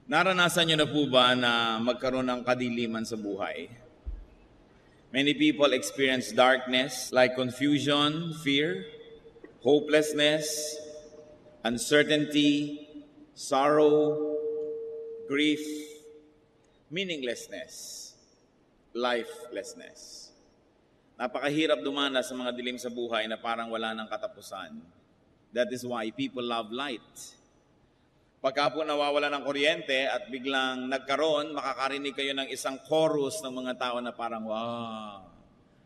Naranasan niyo na po ba na magkaroon ng kadiliman sa buhay? Many people experience darkness like confusion, fear, hopelessness, uncertainty, sorrow, grief, meaninglessness, lifelessness. Napakahirap dumana sa mga dilim sa buhay na parang wala ng katapusan. That is why people love light. Pagka po nawawala ng kuryente at biglang nagkaroon, makakarinig kayo ng isang chorus ng mga tao na parang, wow,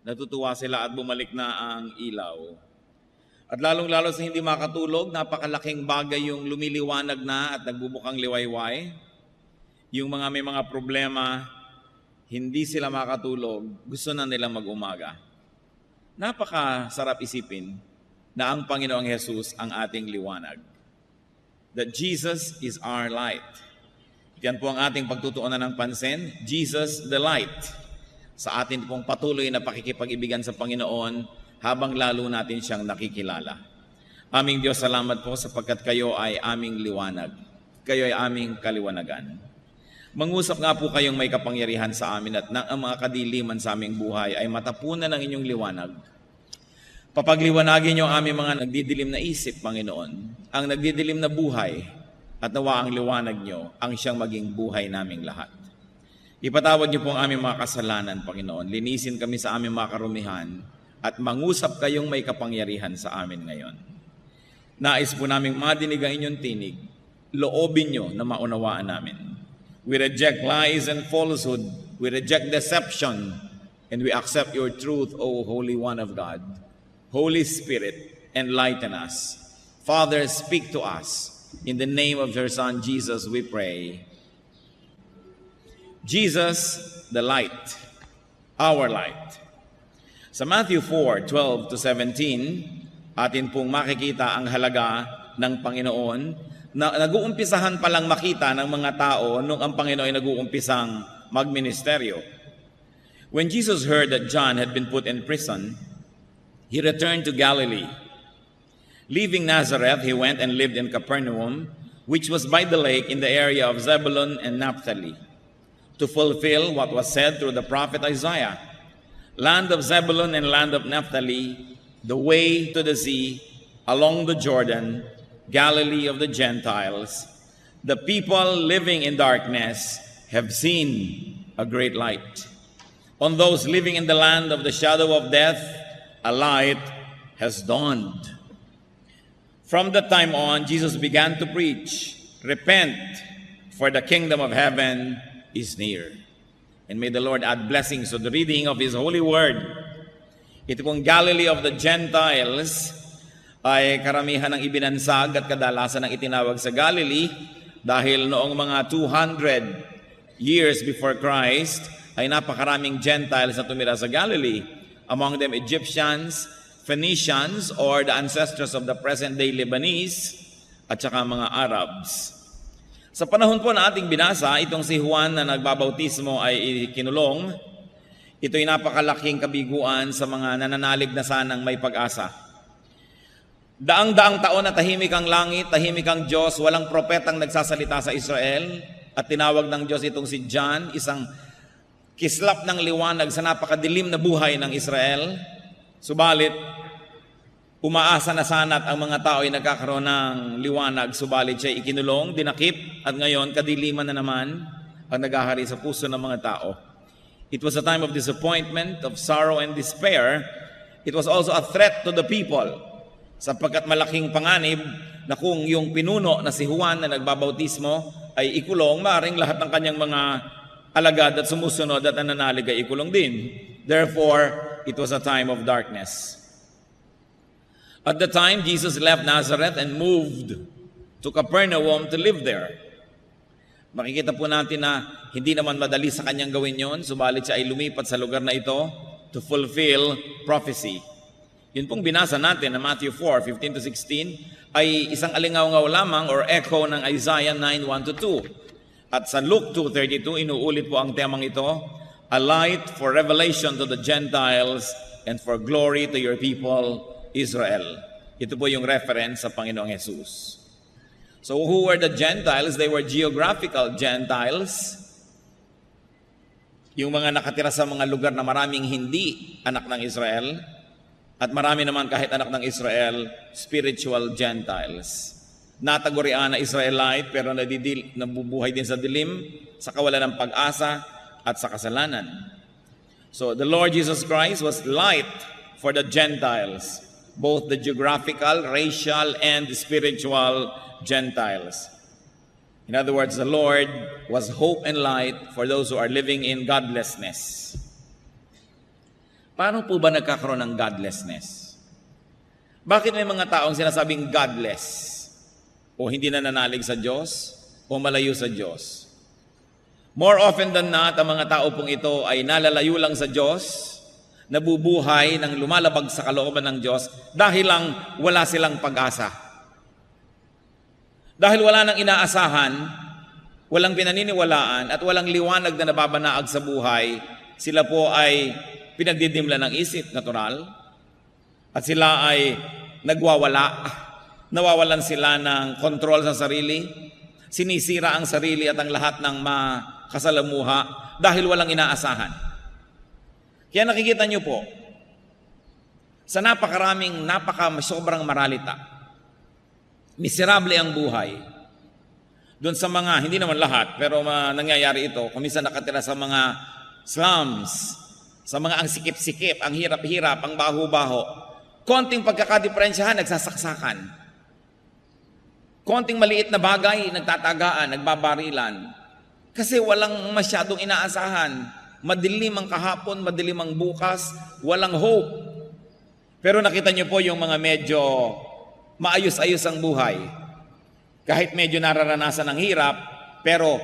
natutuwa sila at bumalik na ang ilaw. At lalong-lalo sa hindi makatulog, napakalaking bagay yung lumiliwanag na at nagbubukang liwayway. Yung mga may mga problema, hindi sila makatulog, gusto na nilang mag-umaga. Napakasarap isipin na ang Panginoong Jesus ang ating liwanag. That Jesus is our light. Yan po ang ating pagtutuunan ng pansin. Jesus the light. Sa atin pong patuloy na pakikipag-ibigan sa Panginoon habang lalo natin siyang nakikilala. Aming Diyos, salamat po sapagkat kayo ay aming liwanag. Kayo ay aming kaliwanagan. Mangusap nga po kayong may kapangyarihan sa amin at ang mga kadiliman sa aming buhay ay matapunan ng inyong liwanag. Papagliwanagin niyo ang aming mga nagdidilim na isip, Panginoon, ang nagdidilim na buhay, at nawa ang liwanag niyo ang siyang maging buhay naming lahat. Ipatawad niyo po ang aming mga kasalanan, Panginoon. Linisin kami sa aming mga karumihan at mangusap kayong may kapangyarihan sa amin ngayon. Nais po naming madinig ang inyong tinig, loobin niyo na maunawaan namin. We reject lies and falsehood. We reject deception, and we accept your truth, O Holy One of God. Holy Spirit, enlighten us. Father, speak to us. In the name of your Son, Jesus, we pray. Jesus, the light, our light. Sa Matthew 4:12 to 17, atin pong makikita ang halaga ng Panginoon na nag-uumpisahan palang makita ng mga tao nung ang Panginoon ay nag-uumpisang magministeryo. When Jesus heard that John had been put in prison, he returned to Galilee. Leaving Nazareth, he went and lived in Capernaum, which was by the lake in the area of Zebulun and Naphtali, to fulfill what was said through the prophet Isaiah. Land of Zebulun and land of Naphtali, the way to the sea, along the Jordan, Galilee of the Gentiles, the people living in darkness have seen a great light. On those living in the land of the shadow of death, a light has dawned. From that time on, Jesus began to preach, repent, for the kingdom of heaven is near. And may the Lord add blessings to the reading of His holy word. Ito pong Galilee of the Gentiles ay karamihan ng ibinansag at kadalasan ng itinawag sa Galilee dahil noong mga 200 years before Christ ay napakaraming Gentiles na tumira sa Galilee. Among them Egyptians, Phoenicians, or the ancestors of the present-day Lebanese, at saka mga Arabs. Sa panahon po na ating binasa, itong si Juan na nagbabautismo ay kinulong. Ito'y napakalaking kabiguan sa mga nananalig na sanang may pag-asa. Daang-daang taon na tahimik ang langit, tahimik ang Diyos, walang propetang nagsasalita sa Israel, at tinawag ng Diyos itong si John, isang kislap ng liwanag sa napakadilim na buhay ng Israel. Subalit, umaasa na sana at ang mga tao ay nagkakaroon ng liwanag, subalit siya ikinulong, dinakip, at ngayon kadiliman na naman ang naghahari sa puso ng mga tao. It was a time of disappointment, of sorrow and despair. It was also a threat to the people, sapagkat malaking panganib na kung yung pinuno na si Juan na nagbabautismo ay ikulong, maaaring lahat ng kanyang mga alagad at sumusunod at nananalig ay ikulong din. Therefore, it was a time of darkness. At the time, Jesus left Nazareth and moved to Capernaum to live there. Makikita po natin na hindi naman madali sa kanyang gawin yon, subalit siya ay lumipat sa lugar na ito to fulfill prophecy. Yun pong binasa natin na Matthew 4:15 to 16 ay isang alingaw-ngaw lamang or echo ng Isaiah 9:1 to 2. At sa Luke 2:32, inuulit po ang temang ito, a light for revelation to the Gentiles and for glory to your people, Israel. Ito po yung reference sa Panginoong Jesus. So who were the Gentiles? They were geographical Gentiles. Yung mga nakatira sa mga lugar na maraming hindi anak ng Israel, at marami naman kahit anak ng Israel, spiritual Gentiles. Natagurian na Israelite pero nabubuhay din sa dilim, sa kawalan ng pag-asa at sa kasalanan. So the Lord Jesus Christ was light for the Gentiles, both the geographical, racial, and spiritual Gentiles. In other words, the Lord was hope and light for those who are living in godlessness. Paano po ba nagkakaroon ng godlessness? Bakit may mga taong sinasabing godless? O hindi na nanalig sa Diyos? O malayo sa Diyos? More often than not, ang mga tao pong ito ay nalalayo lang sa Diyos, nabubuhay ng lumalabag sa kalooban ng Diyos dahil lang wala silang pag-asa. Dahil wala nang inaasahan, walang pinaniniwalaan, at walang liwanag na nababanaag sa buhay, sila po ay pinagdidimla ng isip, natural, at sila ay nagwawala. Nawawalan sila ng kontrol sa sarili, sinisira ang sarili at ang lahat ng makasalamuha dahil walang inaasahan. Kaya nakikita nyo po, sa sobrang maralita, miserable ang buhay. Doon sa mga, hindi naman lahat, pero nangyayari ito, kung minsan nakatira sa mga slums, sa mga ang sikip-sikip, ang hirap-hirap, ang baho-baho, konting pagkakadiferensyahan, nagsasaksakan. Konting maliit na bagay, nagtatagaan, nagbabarilan. Kasi walang masyadong inaasahan. Madilim ang kahapon, madilim ang bukas, walang hope. Pero nakita niyo po yung mga medyo maayos-ayos ang buhay. Kahit medyo nararanasan ng hirap, pero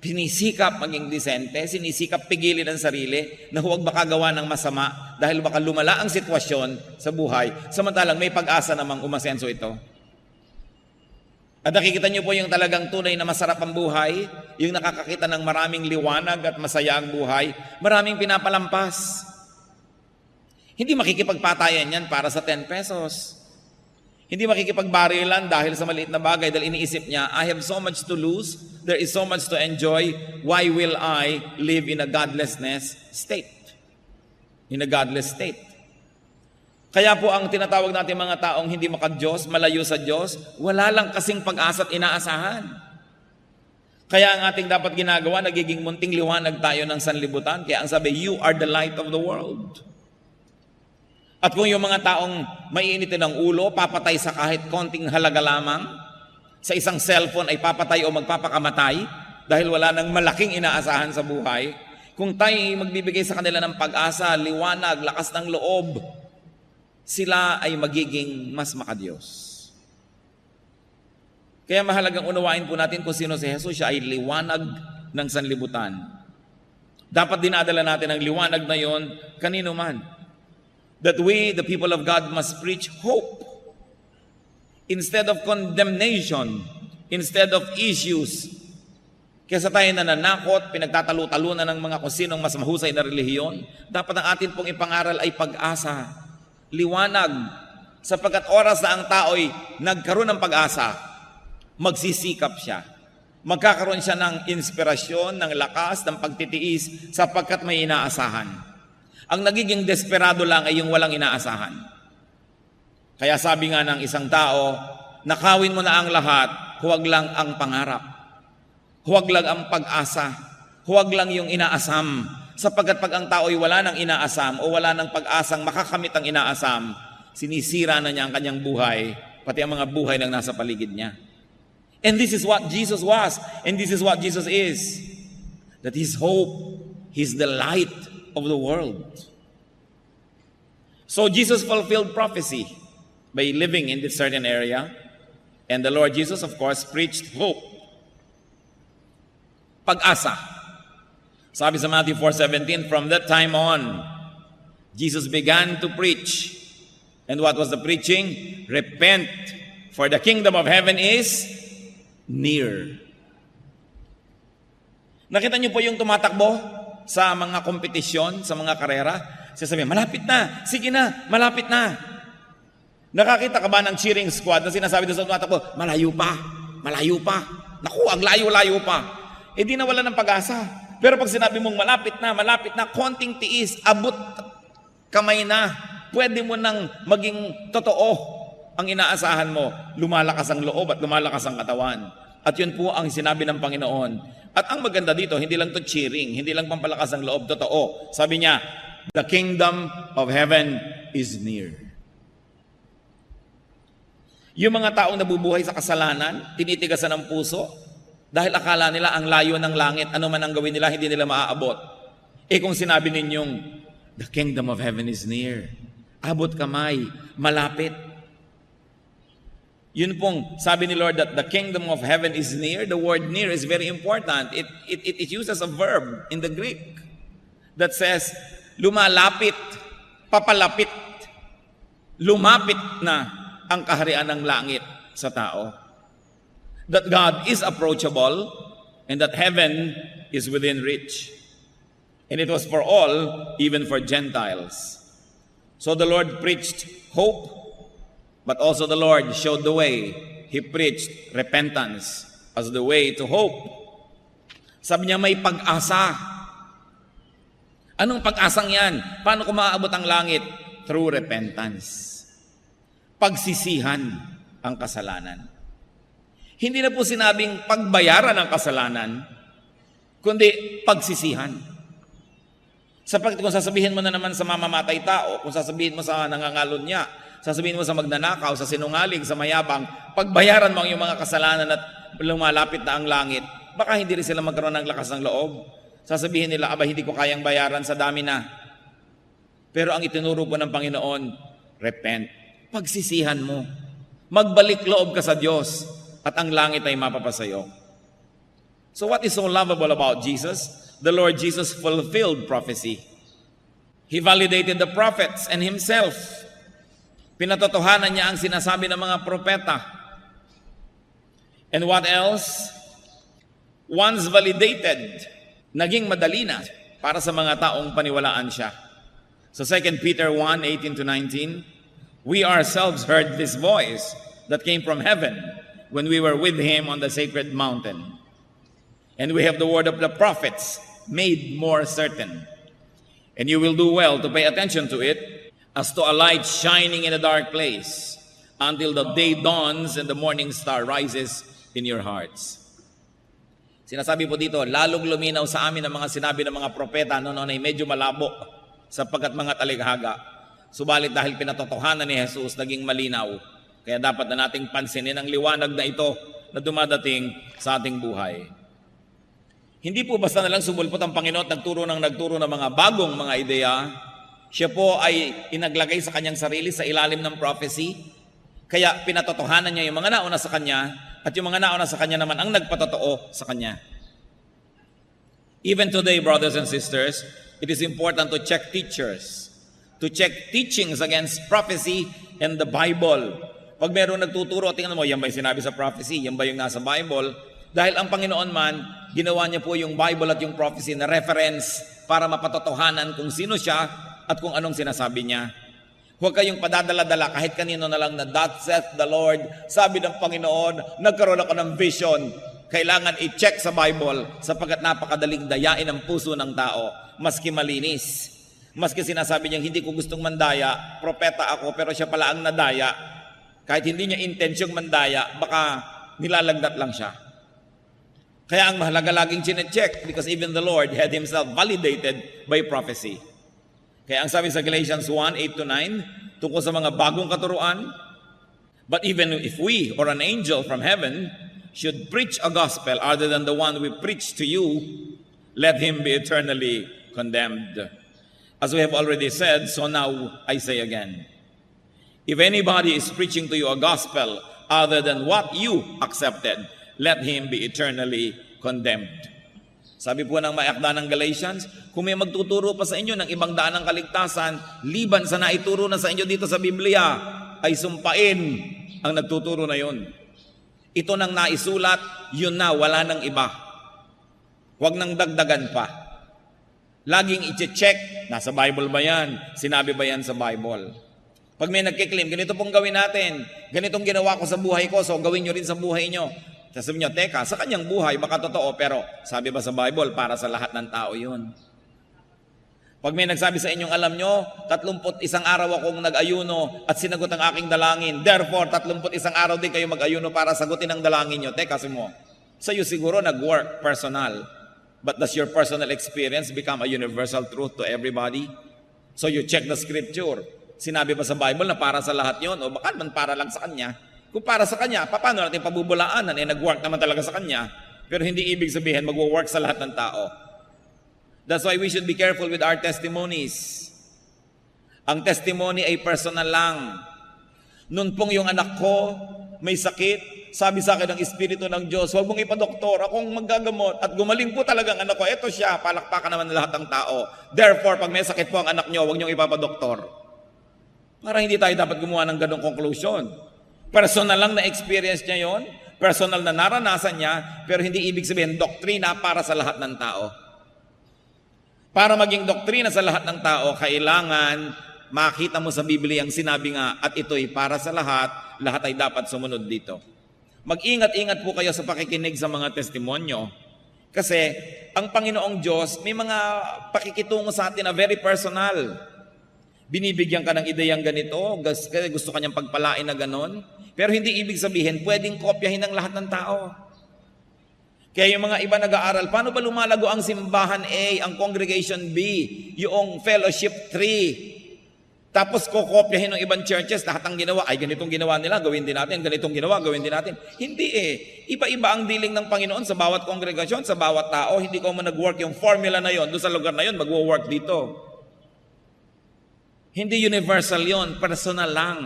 sinisikap maging disente, sinisikap pigilin ang sarili na huwag baka gawa ng masama dahil baka lumala ang sitwasyon sa buhay. Samantalang may pag-asa namang umasenso ito. At nakikita niyo po yung talagang tunay na masarap ang buhay, yung nakakakita ng maraming liwanag at masaya ang buhay, maraming pinapalampas. Hindi makikipagpatayan yan para sa 10 pesos. Hindi makikipagbarilan dahil sa maliit na bagay dahil iniisip niya, I have so much to lose, there is so much to enjoy, why will I live in a godlessness state? In a godless state. Kaya po ang tinatawag natin mga taong hindi maka-Diyos, malayo sa Diyos, wala lang kasing pag-asa at inaasahan. Kaya ang ating dapat ginagawa, nagiging munting liwanag tayo ng sanlibutan. Kaya ang sabi, you are the light of the world. At kung yung mga taong maiinitin ng ulo, papatay sa kahit konting halaga lamang, sa isang cellphone ay papatay o magpapakamatay dahil wala nang malaking inaasahan sa buhay, kung tayo magbibigay sa kanila ng pag-asa, liwanag, lakas ng loob, sila ay magiging mas makadiyos. Kaya mahalagang unawain po natin kung sino si Jesus. Siya ay liwanag ng sanlibutan. Dapat dinadala natin ang liwanag na yon kanino man. That we, the people of God, must preach hope instead of condemnation, instead of issues. Kesa tayo nananakot, pinagtatalo-talunan ng mga kung sinong mas mahusay na relihiyon, dapat ang atin pong ipangaral ay pag-asa. Liwanag, sapagkat oras na ang tao'y nagkaroon ng pag-asa, magsisikap siya. Magkakaroon siya ng inspirasyon, ng lakas, ng pagtitiis, sapagkat may inaasahan. Ang nagiging desperado lang ay yung walang inaasahan. Kaya sabi nga ng isang tao, nakawin mo na ang lahat, huwag lang ang pangarap. Huwag lang ang pag-asa. Huwag lang yung inaasam. Sapagkat pag ang tao'y wala ng inaasam o wala ng pag-asang makakamit ang inaasam, sinisira na niya ang kanyang buhay, pati ang mga buhay ng nasa paligid niya. And this is what Jesus was, and this is what Jesus is. That His hope, He's the light of the world. So Jesus fulfilled prophecy by living in this certain area, and the Lord Jesus, of course, preached hope. Pag-asa. Sabi sa Matthew 4:17, from that time on, Jesus began to preach. And what was the preaching? Repent, for the kingdom of heaven is near. Nakita niyo po yung tumatakbo sa mga kompetisyon, sa mga karera? Sasabihin, malapit na, sige na, malapit na. Nakakita ka ba ng cheering squad na sinasabi doon sa tumatakbo, malayo pa, malayo pa. Naku, ang layo-layo pa. Eh di nawala ng pag-asa. Pero pag sinabi mong malapit na, konting tiis, abot kamay na, pwede mo nang maging totoo ang inaasahan mo. Lumalakas ang loob at lumalakas ang katawan. At yun po ang sinabi ng Panginoon. At ang maganda dito, hindi lang to cheering, hindi lang pampalakas ang loob, totoo. Sabi niya, the kingdom of heaven is near. Yung mga taong nabubuhay sa kasalanan, tinitigasan ang puso, dahil akala nila ang layo ng langit, ano man ang gawin nila, hindi nila maaabot. Eh kung sinabi ninyong, the kingdom of heaven is near, abot kamay, malapit. Yun pong sabi ni Lord that the kingdom of heaven is near. The word near is very important. It uses a verb in the Greek that says, lumalapit, papalapit, lumapit na ang kaharian ng langit sa tao. That God is approachable and that heaven is within reach. And it was for all, even for Gentiles. So the Lord preached hope, but also the Lord showed the way. He preached repentance as the way to hope. Sabi niya may pag-asa. Anong pag-asang yan? Paano ko maaabot ang langit? Through repentance. Pagsisihan ang kasalanan. Hindi na po sinabing pagbayaran ng kasalanan, kundi pagsisihan. Sapagkat kung sasabihin mo na naman sa mamamatay tao, kung sasabihin mo sa nangangalon niya, sasabihin mo sa magnanakaw, sa sinungaling, sa mayabang, pagbayaran mo ang iyong mga kasalanan at lumalapit na ang langit, baka hindi rin sila magkaroon ng lakas ng loob. Sasabihin nila, aba hindi ko kayang bayaran sa dami na. Pero ang itinuro po ng Panginoon, repent. Pagsisihan mo. Magbalik loob ka sa Diyos at ang langit ay mapapasayo. So what is so lovable about Jesus? The Lord Jesus fulfilled prophecy. He validated the prophets and Himself. Pinatotohanan niya ang sinasabi ng mga propeta. And what else? Once validated, naging madali na para sa mga taong paniwalaan siya. So 2 Peter 1:18-19, we ourselves heard this voice that came from heaven when we were with Him on the sacred mountain. And we have the word of the prophets made more certain. And you will do well to pay attention to it as to a light shining in a dark place until the day dawns and the morning star rises in your hearts. Sinasabi po dito, lalong luminaw sa amin ang mga sinabi ng mga propeta noon ay medyo malabo sapagkat mga talikhaga. Subalit dahil pinatotohanan ni Jesus, naging malinaw. Kaya dapat na nating pansinin ang liwanag na ito na dumadating sa ating buhay. Hindi po basta na lang sumulpot ang Panginoon at nagturo ng mga bagong mga ideya. Siya po ay inaglagay sa kanyang sarili sa ilalim ng prophecy. Kaya pinatotohanan niya yung mga nauna sa kanya at yung mga nauna sa kanya naman ang nagpatotoo sa kanya. Even today, brothers and sisters, it is important to check teachers, to check teachings against prophecy and the Bible. Pag mayroong nagtuturo, tingnan mo, yan ba yung sinabi sa prophecy? Yan ba yung nasa Bible? Dahil ang Panginoon man, ginawa niya po yung Bible at yung prophecy na reference para mapatotohanan kung sino siya at kung anong sinasabi niya. Huwag kayong padadala-dala kahit kanino na lang na that saith the Lord. Sabi ng Panginoon, nagkaroon ako ng vision. Kailangan i-check sa Bible sapagkat napakadaling dayain ang puso ng tao, maski malinis. Maski sinasabi niya, hindi ko gustong mandaya, propeta ako, pero siya pala ang nadaya. Kahit hindi niya intensyong mandaya, baka nilalagdat lang siya. Kaya ang mahalaga laging chinecheck because even the Lord had Himself validated by prophecy. Kaya ang sabi sa Galatians 1:8-9, tungkol sa mga bagong katuruan, but even if we or an angel from heaven should preach a gospel other than the one we preach to you, let him be eternally condemned. As we have already said, so now I say again, if anybody is preaching to you a gospel other than what you accepted, let him be eternally condemned. Sabi po ng maakda ng Galatians, kung may magtuturo pa sa inyo ng ibang daan ng kaligtasan, liban sa naituro na sa inyo dito sa Biblia, ay sumpain ang nagtuturo na yun. Ito nang naisulat, yun na, wala nang iba. Huwag nang dagdagan pa. Laging i-check, nasa Bible ba yan? Sinabi ba yan sa Bible? Pag may nagkiklaim, ganito pong gawin natin, ganitong ginawa ko sa buhay ko, so gawin nyo rin sa buhay nyo. Sasabihin nyo, teka, sa kanyang buhay, baka totoo, pero sabi ba sa Bible, para sa lahat ng tao yun? Pag may nagsabi sa inyong, alam nyo, 31 araw akong nag-ayuno at sinagot ang aking dalangin. Therefore, 31 araw din kayo mag-ayuno para sagutin ang dalangin nyo. Teka, mo. Sa'yo siguro nag-work personal. But does your personal experience become a universal truth to everybody? So you check the scripture. Sinabi ba sa Bible na para sa lahat yon? O baka naman para lang sa kanya? Kung para sa kanya, paano natin pabubulaanan? Nag-work naman talaga sa kanya. Pero hindi ibig sabihin mag-work sa lahat ng tao. That's why we should be careful with our testimonies. Ang testimony ay personal lang. Noon pong yung anak ko may sakit, sabi sa akin ng Espiritu ng Diyos, huwag mong ipadoktor, akong maggagamot. At gumaling po talaga ang anak ko. Eto siya, palakpakan naman ng lahat ng tao. Therefore, pag may sakit po ang anak nyo, huwag nyo ipapadoktor. Para hindi tayo dapat gumawa ng ganong conclusion. Personal lang na experience niya yon, personal na naranasan niya, pero hindi ibig sabihin doktrina para sa lahat ng tao. Para maging doktrina sa lahat ng tao, kailangan makita mo sa Biblia ang sinabi nga, at ito'y para sa lahat ay dapat sumunod dito. Mag-ingat-ingat po kayo sa pakikinig sa mga testimonyo. Kasi ang Panginoong Diyos, may mga pakikitungo sa atin na very personal. Binibigyan ka ng ideyang ganito, kasi gusto kanyang pagpalain na ganon. Pero hindi ibig sabihin, pwedeng kopyahin ng lahat ng tao. Kaya yung mga iba nag-aaral, paano ba lumalago ang simbahan A, ang congregation B, yung fellowship 3? Tapos kokopyahin ng ibang churches, lahat ang ginawa, ay ganitong ginawa nila, gawin din natin, ganitong ginawa, gawin din natin. Hindi Iba-iba ang dealing ng Panginoon sa bawat kongregasyon, sa bawat tao. Hindi ko mo nag-work yung formula na yon, doon sa lugar na yon, mag-work dito. Hindi universal yon, personal lang.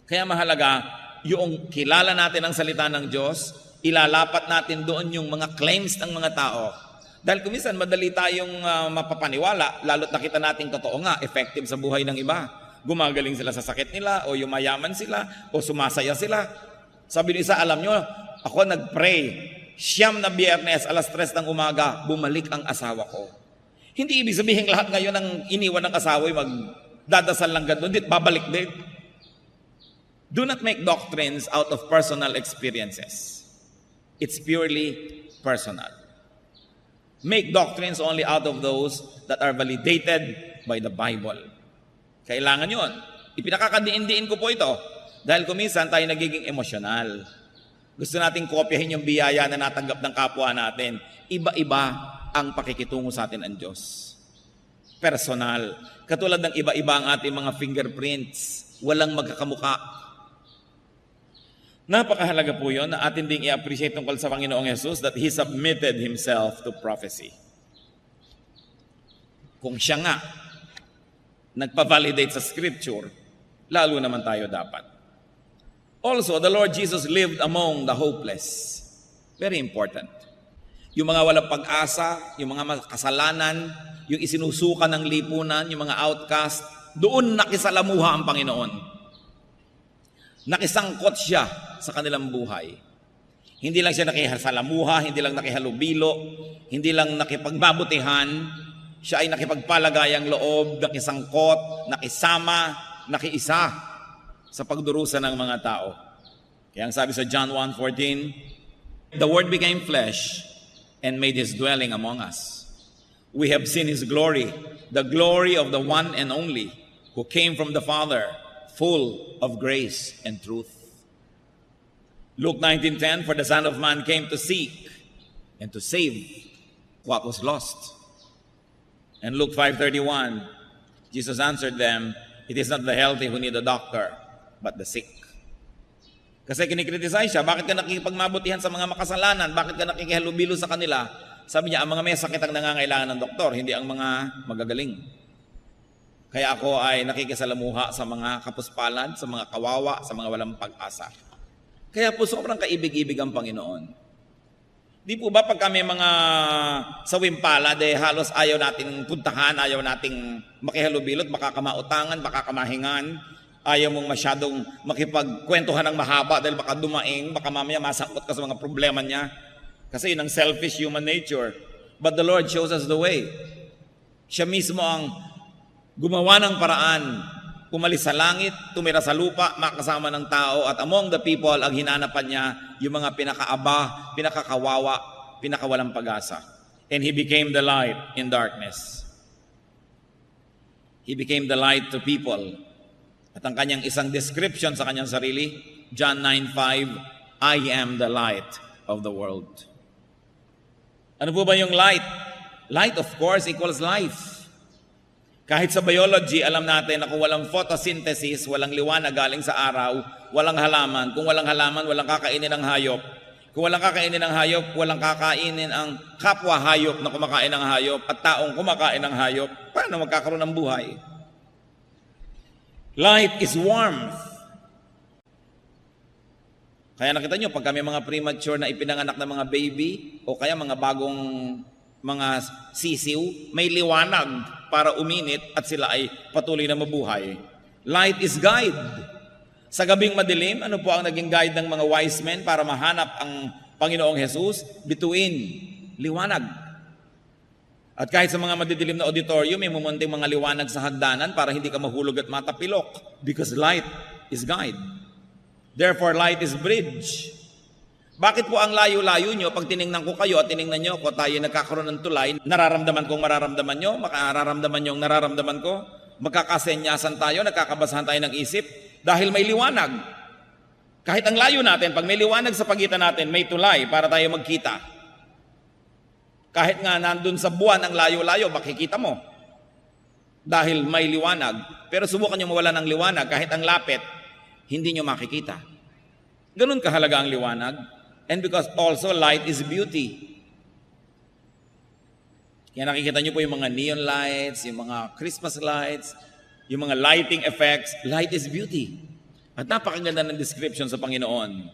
Kaya mahalaga, yung kilala natin ang salita ng Diyos, ilalapat natin doon yung mga claims ng mga tao. Dahil kuminsan madali tayong mapapaniwala, lalo't nakita natin totoo nga, effective sa buhay ng iba. Gumagaling sila sa sakit nila, o yumayaman sila, o sumasaya sila. Sabi ni isa, alam nyo, ako nag-pray, 9 na Biyernes, alas 3 ng umaga, bumalik ang asawa ko. Hindi ibig sabihin lahat ngayon ang iniwan ng asawa ay magdadasal lang gano'n, babalik din. Do not make doctrines out of personal experiences. It's purely personal. Make doctrines only out of those that are validated by the Bible. Kailangan yun. Ipinakakadiin-diin ko po ito dahil kuminsan tayo nagiging emosyonal. Gusto nating kopyahin yung biyaya na natanggap ng kapwa natin. Iba-iba ang pakikitungo sa atin ang Diyos. Personal. Katulad ng iba-iba ang ating mga fingerprints. Walang magkakamuka. Napakahalaga po yun na atin ding i-appreciate tungkol sa Panginoong Jesus that He submitted Himself to prophecy. Kung siya nga nagpa-validate sa Scripture, lalo naman tayo dapat. Also, the Lord Jesus lived among the hopeless. Very important. Yung mga walang pag-asa, yung mga kasalanan, yung isinusuka ng lipunan, yung mga outcast, doon nakisalamuha ang Panginoon. Nakisangkot siya sa kanilang buhay. Hindi lang siya nakisalamuha, hindi lang nakihalubilo, hindi lang nakipagbabutihan, siya ay nakipagpalagayang loob, nakisangkot, nakisama, nakiisa sa pagdurusa ng mga tao. Kaya ang sabi sa John 1:14, the Word became flesh and made His dwelling among us. We have seen His glory, the glory of the one and only who came from the Father, full of grace and truth. Luke 19:10, for the Son of Man came to seek and to save what was lost. And Luke 5:31, Jesus answered them, it is not the healthy who need a doctor, but the sick. Kasi kinikriticize siya, bakit ka nakikipagmabutihan sa mga makasalanan? Bakit ka nakikihalubilo sa kanila? Sabi niya, ang mga may sakit ang nangangailangan ng doktor, hindi ang mga magagaling. Kaya ako ay nakikisalamuha sa mga kapuspalan, sa mga kawawa, sa mga walang pag-asa. Kaya po sobrang kaibig-ibig ang Panginoon. Di po ba pag kami mga sawimpala, halos ayaw nating puntahan, ayaw nating makihalubilot, baka kamautangan, baka kamahingan, ayaw mong masyadong makipagkwentuhan ng mahaba dahil baka dumaing, baka mamaya masangkot ka sa mga problema niya. Kasi yun ang selfish human nature. But the Lord shows us the way. Siya mismo ang gumawa ng paraan umalis sa langit, tumira sa lupa, makasama ng tao, at among the people, ang hinanapan niya yung mga pinakaaba, pinakakawawa, pinakawalang pag-asa. And he became the light in darkness. He became the light to people. At ang kanyang isang description sa kanyang sarili, John 9:5, I am the light of the world. Ano po ba yung light? Light, of course, equals life. Kahit sa biology, alam natin na kung walang photosynthesis, walang liwanag galing sa araw, walang halaman. Kung walang halaman, walang kakainin ng hayop. Kung walang kakainin ng hayop, walang kakainin ang kapwa hayop na kumakain ng hayop at taong kumakain ng hayop. Paano magkakaroon ng buhay? Light is warmth. Kaya nakita nyo, pag kami mga premature na ipinanganak ng mga baby o kaya mga bagong mga sisiw, may liwanag para uminit at sila ay patuloy na mabuhay. Light is guide. Sa gabing madilim, ano po ang naging guide ng mga wise men para mahanap ang Panginoong Jesus? Bituin, liwanag. At kahit sa mga madidilim na auditorium, may mumunting mga liwanag sa hagdanan para hindi ka mahulog at matapilok. Because light is guide. Therefore, light is bridge. Bakit po ang layo-layo nyo, pag tiningnan ko kayo at tiningnan nyo ko, tayo nagkakaroon ng tulay, nararamdaman kong mararamdaman nyo, makararamdaman nyo ang nararamdaman ko, magkakasenyasan tayo, nagkakabasahan tayo ng isip, dahil may liwanag. Kahit ang layo natin, pag may liwanag sa pagitan natin, may tulay para tayo magkita. Kahit nga nandun sa buwan ang layo-layo, makikita mo. Dahil may liwanag. Pero subukan nyo mawala ng liwanag, kahit ang lapit, hindi nyo makikita. Ganun kahalaga ang liwanag. And because also light is beauty. Kaya nakikita nyo po yung mga neon lights, yung mga Christmas lights, yung mga lighting effects. Light is beauty. At napakaganda ng description sa Panginoon.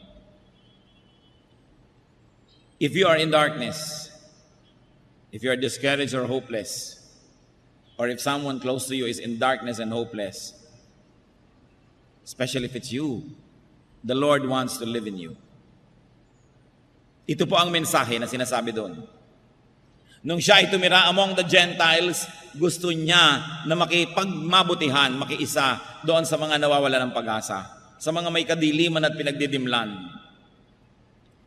If you are in darkness, if you are discouraged or hopeless, or if someone close to you is in darkness and hopeless, especially if it's you, the Lord wants to live in you. Ito po ang mensahe na sinasabi doon. Nung siya ay tumira among the Gentiles, gusto niya na makipagmabutihan, makiisa doon sa mga nawawala ng pag-asa, sa mga may kadiliman at pinagdidimlan.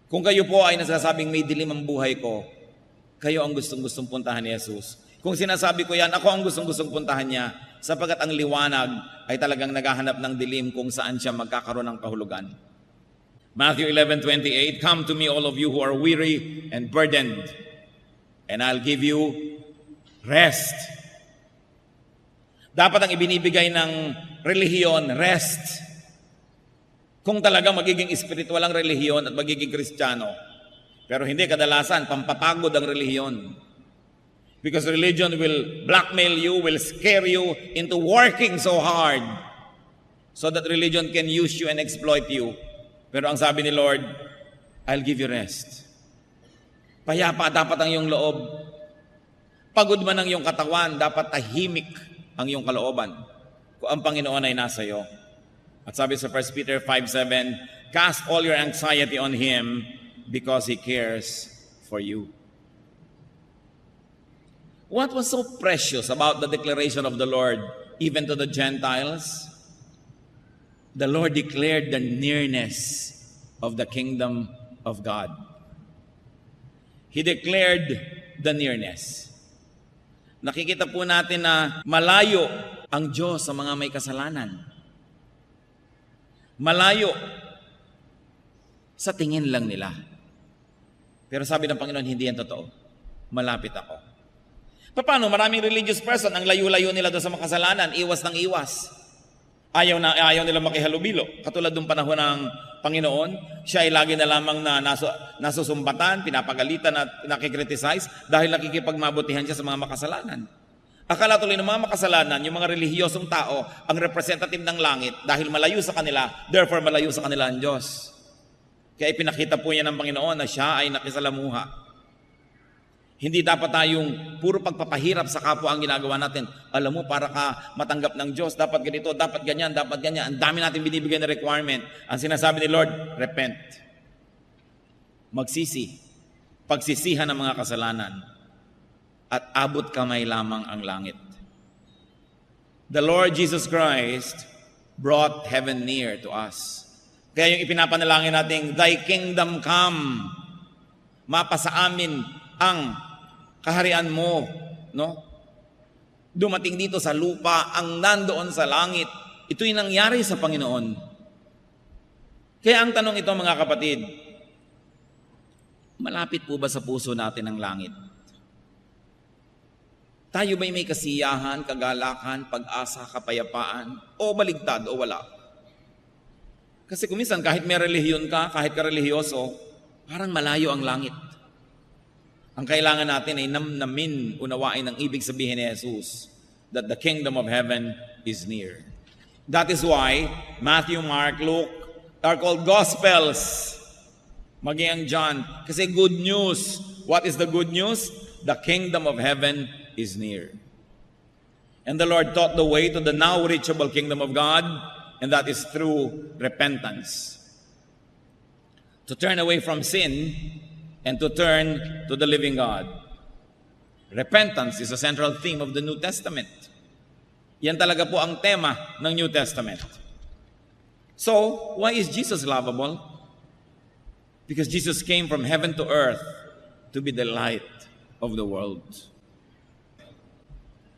Kung kayo po ay nasasabing may dilim ang buhay ko, kayo ang gustong-gustong puntahan ni Jesus. Kung sinasabi ko yan, ako ang gustong-gustong puntahan niya, sapagkat ang liwanag ay talagang naghahanap ng dilim kung saan siya magkakaroon ng kahulugan. Matthew 11:28, Come to me all of you who are weary and burdened, and I'll give you rest. Dapat ang ibinibigay ng relihiyon, rest. Kung talaga magiging espiritual ang relihiyon at magiging Kristiyano. Pero hindi, kadalasan, pampapagod ang relihiyon. Because religion will blackmail you, will scare you into working so hard so that religion can use you and exploit you. Pero ang sabi ni Lord, I'll give you rest. Payapa dapat ang iyong loob. Pagod man ang iyong katawan, dapat tahimik ang iyong kalooban kung ang Panginoon ay nasa iyo. At sabi sa 1 Peter 5:7, Cast all your anxiety on Him because He cares for you. What was so precious about the declaration of the Lord, even to the Gentiles? The Lord declared the nearness of the kingdom of God. He declared the nearness. Nakikita po natin na malayo ang Diyos sa mga may kasalanan. Malayo sa tingin lang nila. Pero sabi ng Panginoon, hindi yan totoo. Malapit ako. Paano? Maraming religious person, ang layo-layo nila doon sa makasalanan, iwas ng iwas. Ayaw nila makihalubilo. Katulad ng panahon ng Panginoon, siya ay lagi na lamang na nasusumbatan, pinapagalitan at nakikriticize dahil nakikipagmabutihan siya sa mga makasalanan. Akala tuloy ng mga makasalanan, yung mga relihiyosong tao, ang representative ng langit dahil malayo sa kanila, therefore malayo sa kanila ang Diyos. Kaya ipinakita po niya ng Panginoon na siya ay nakisalamuha. Hindi dapat tayong puro pagpapahirap sa kapwa ang ginagawa natin. Alam mo, para ka matanggap ng Diyos, dapat ganito, dapat ganyan, dapat ganyan. Ang dami natin binibigay na requirement. Ang sinasabi ni Lord, repent. Magsisi. Pagsisihan ng mga kasalanan. At abot kamay lamang ang langit. The Lord Jesus Christ brought heaven near to us. Kaya yung ipinapanalangin nating, Thy kingdom come, mapasa amin ang kaharian mo, no? Dumating dito sa lupa ang nandoon sa langit. Ito'y nangyari sa Panginoon. Kaya ang tanong ito mga kapatid, malapit po ba sa puso natin ang langit? Tayo ba'y may kasiyahan, kagalakan, pag-asa, kapayapaan, o baligtad, o wala? Kasi kuminsan kahit may relihiyon ka, kahit ka-relihiyoso, parang malayo ang langit. Ang kailangan natin ay namnamin, unawain ang ibig sabihin ni Jesus, that the kingdom of heaven is near. That is why Matthew, Mark, Luke are called Gospels. Maging ang John. Kasi good news. What is the good news? The kingdom of heaven is near. And the Lord taught the way to the now reachable kingdom of God, and that is through repentance. To turn away from sin and to turn to the living God. Repentance is a central theme of the New Testament. Yan talaga po ang tema ng New Testament. So, why is Jesus lovable? Because Jesus came from heaven to earth to be the light of the world.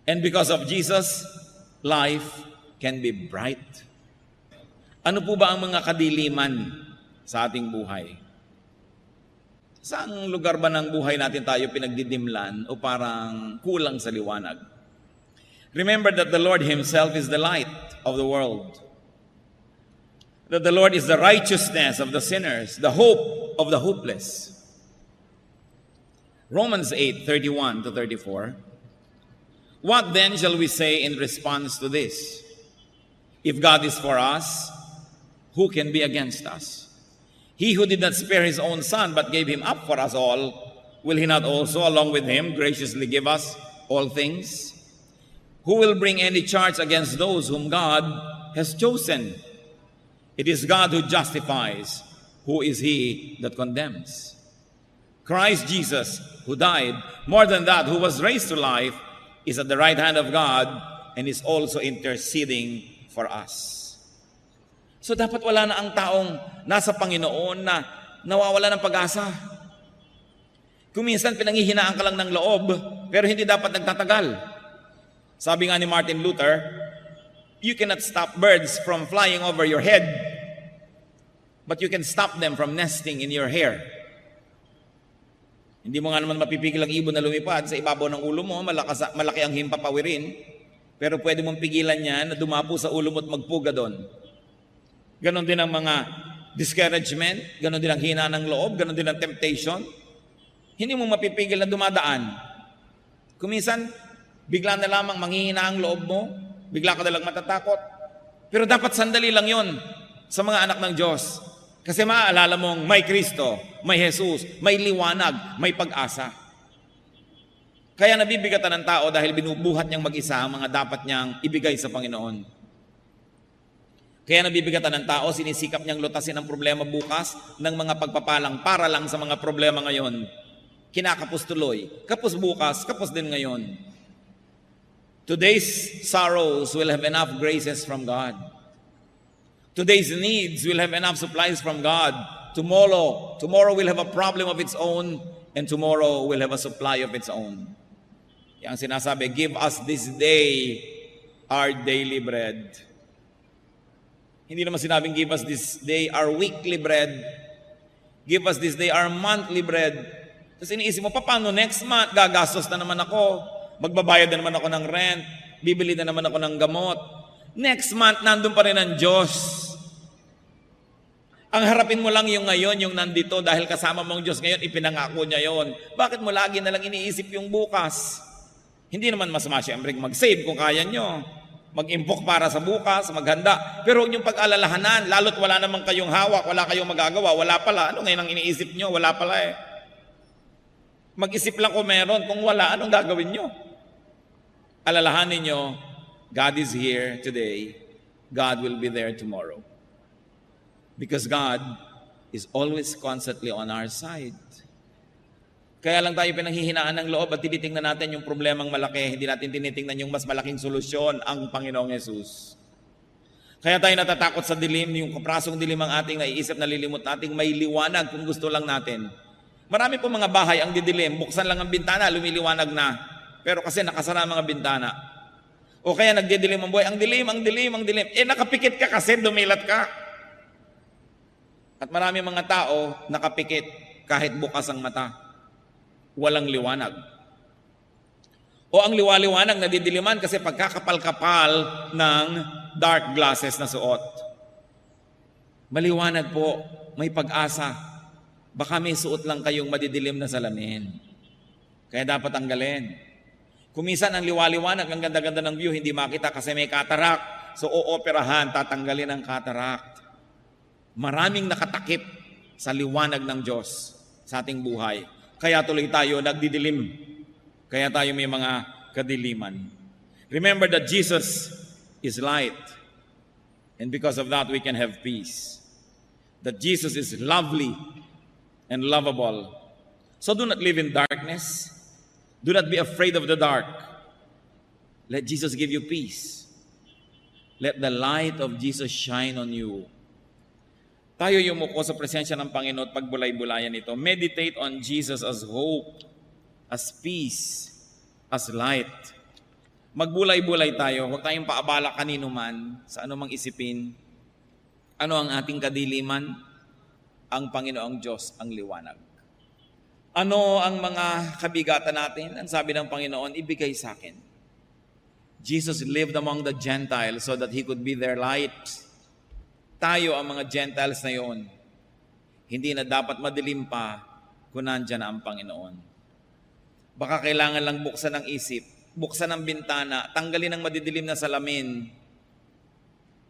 And because of Jesus, life can be bright. Ano po ba ang mga kadiliman sa ating buhay? Saang lugar ba ng buhay natin tayo pinagdidimlan o parang kulang sa liwanag? Remember that the Lord Himself is the light of the world. That the Lord is the righteousness of the sinners, the hope of the hopeless. Romans 8:31-34. What then shall we say in response to this? If God is for us, who can be against us? He who did not spare His own Son, but gave Him up for us all, will He not also, along with Him, graciously give us all things? Who will bring any charge against those whom God has chosen? It is God who justifies. Who is he that condemns? Christ Jesus, who died, more than that, who was raised to life, is at the right hand of God and is also interceding for us. So dapat wala na ang taong nasa Panginoon na nawawala ng pag-asa. Kung minsan pinanghihinaan ka lang ng loob, pero hindi dapat nagtatagal. Sabi nga ni Martin Luther, you cannot stop birds from flying over your head, but you can stop them from nesting in your hair. Hindi mo nga naman mapipigil ang ibon na lumipad sa ibabaw ng ulo mo, malaki ang himpapawirin, pero pwede mong pigilan yan na dumapo sa ulo mo at magpuga doon. Ganon din ang mga discouragement, ganon din ang hina ng loob, ganon din ang temptation. Hindi mo mapipigil na dumadaan. Kuminsan, bigla na lamang manghihina ang loob mo, bigla ka na lang matatakot. Pero dapat sandali lang yon sa mga anak ng Diyos. Kasi maaalala mong may Kristo, may Jesus, may liwanag, may pag-asa. Kaya nabibigatan ng tao dahil binubuhat niyang mag-isa ang mga dapat niyang ibigay sa Panginoon. Kaya nabibigatan ng tao, sinisikap niyang lutasin ang problema bukas ng mga pagpapalang para lang sa mga problema ngayon. Kinakapos tuloy, kapos bukas, kapos din ngayon. Today's sorrows will have enough graces from God. Today's needs will have enough supplies from God. Tomorrow will have a problem of its own, and tomorrow will have a supply of its own. Yang sinasabi, give us this day our daily bread. Hindi naman sinabing give us this day our weekly bread. Give us this day our monthly bread. Tapos iniisip mo, paano next month? Gagastos na naman ako. Magbabayad na naman ako ng rent. Bibili na naman ako ng gamot. Next month, nandun pa rin ang Diyos. Ang harapin mo lang yung ngayon, yung nandito, dahil kasama mong Diyos ngayon, ipinangako niya yon. Bakit mo lagi na lang iniisip yung bukas? Hindi naman masama siyempre mag-save kung kaya nyo. Mag-impok para sa bukas, maghanda. Pero huwag niyong pag-alalahanan, lalo't wala namang kayong hawak, wala kayong magagawa, wala pala. Ano ngayon ang iniisip nyo? Wala pala eh. Mag-isip lang kung meron, kung wala, anong gagawin nyo? Alalahanin nyo, God is here today. God will be there tomorrow. Because God is always constantly on our side. Kaya lang tayo pinanghihinaan ng loob at tinitingnan natin yung problemang malaki. Hindi natin tinitingnan yung mas malaking solusyon, ang Panginoong Yesus. Kaya tayo natatakot sa dilim, yung kaprasong dilim ang ating naiisip, nalilimot nating may liwanag kung gusto lang natin. Marami po mga bahay ang didilim, buksan lang ang bintana, lumiliwanag na. Pero kasi nakasara ang mga bintana. O kaya nagdidilim ang buhay, ang dilim, ang dilim, ang dilim. Nakapikit ka kasi, dumilat ka. At marami mga tao nakapikit kahit bukas ang mata. Walang liwanag. O ang liwaliwanag na didiliman kasi pagkakapal-kapal ng dark glasses na suot. Maliwanag po, may pag-asa. Baka may suot lang kayong madidilim na salamin. Kaya dapat tanggalin. Kumisan ang liwaliwanag, ang ganda-ganda ng view, hindi makita kasi may cataract. So ooperahan, tatanggalin ang cataract. Maraming nakatakip sa liwanag ng Diyos sa ating buhay. Kaya tuloy tayo nagdidilim. Kaya tayo may mga kadiliman. Remember that Jesus is light. And because of that, we can have peace. That Jesus is lovely and lovable. So do not live in darkness. Do not be afraid of the dark. Let Jesus give you peace. Let the light of Jesus shine on you. Tayo yumuko sa presensya ng Panginoon at pagbulay-bulayan ito. Meditate on Jesus as hope, as peace, as light. Magbulay-bulay tayo. Huwag tayong paabala kanino man sa anumang isipin. Ano ang ating kadiliman? Ang Panginoong Diyos ang liwanag. Ano ang mga kabigatan natin? Ang sabi ng Panginoon, ibigay sa akin. Jesus lived among the Gentiles so that He could be their light. Tayo ang mga Gentiles na yon. Hindi na dapat madilim pa kung nandyan na ang Panginoon. Baka kailangan lang buksan ang isip, buksan ang bintana, tanggalin ang madidilim na salamin,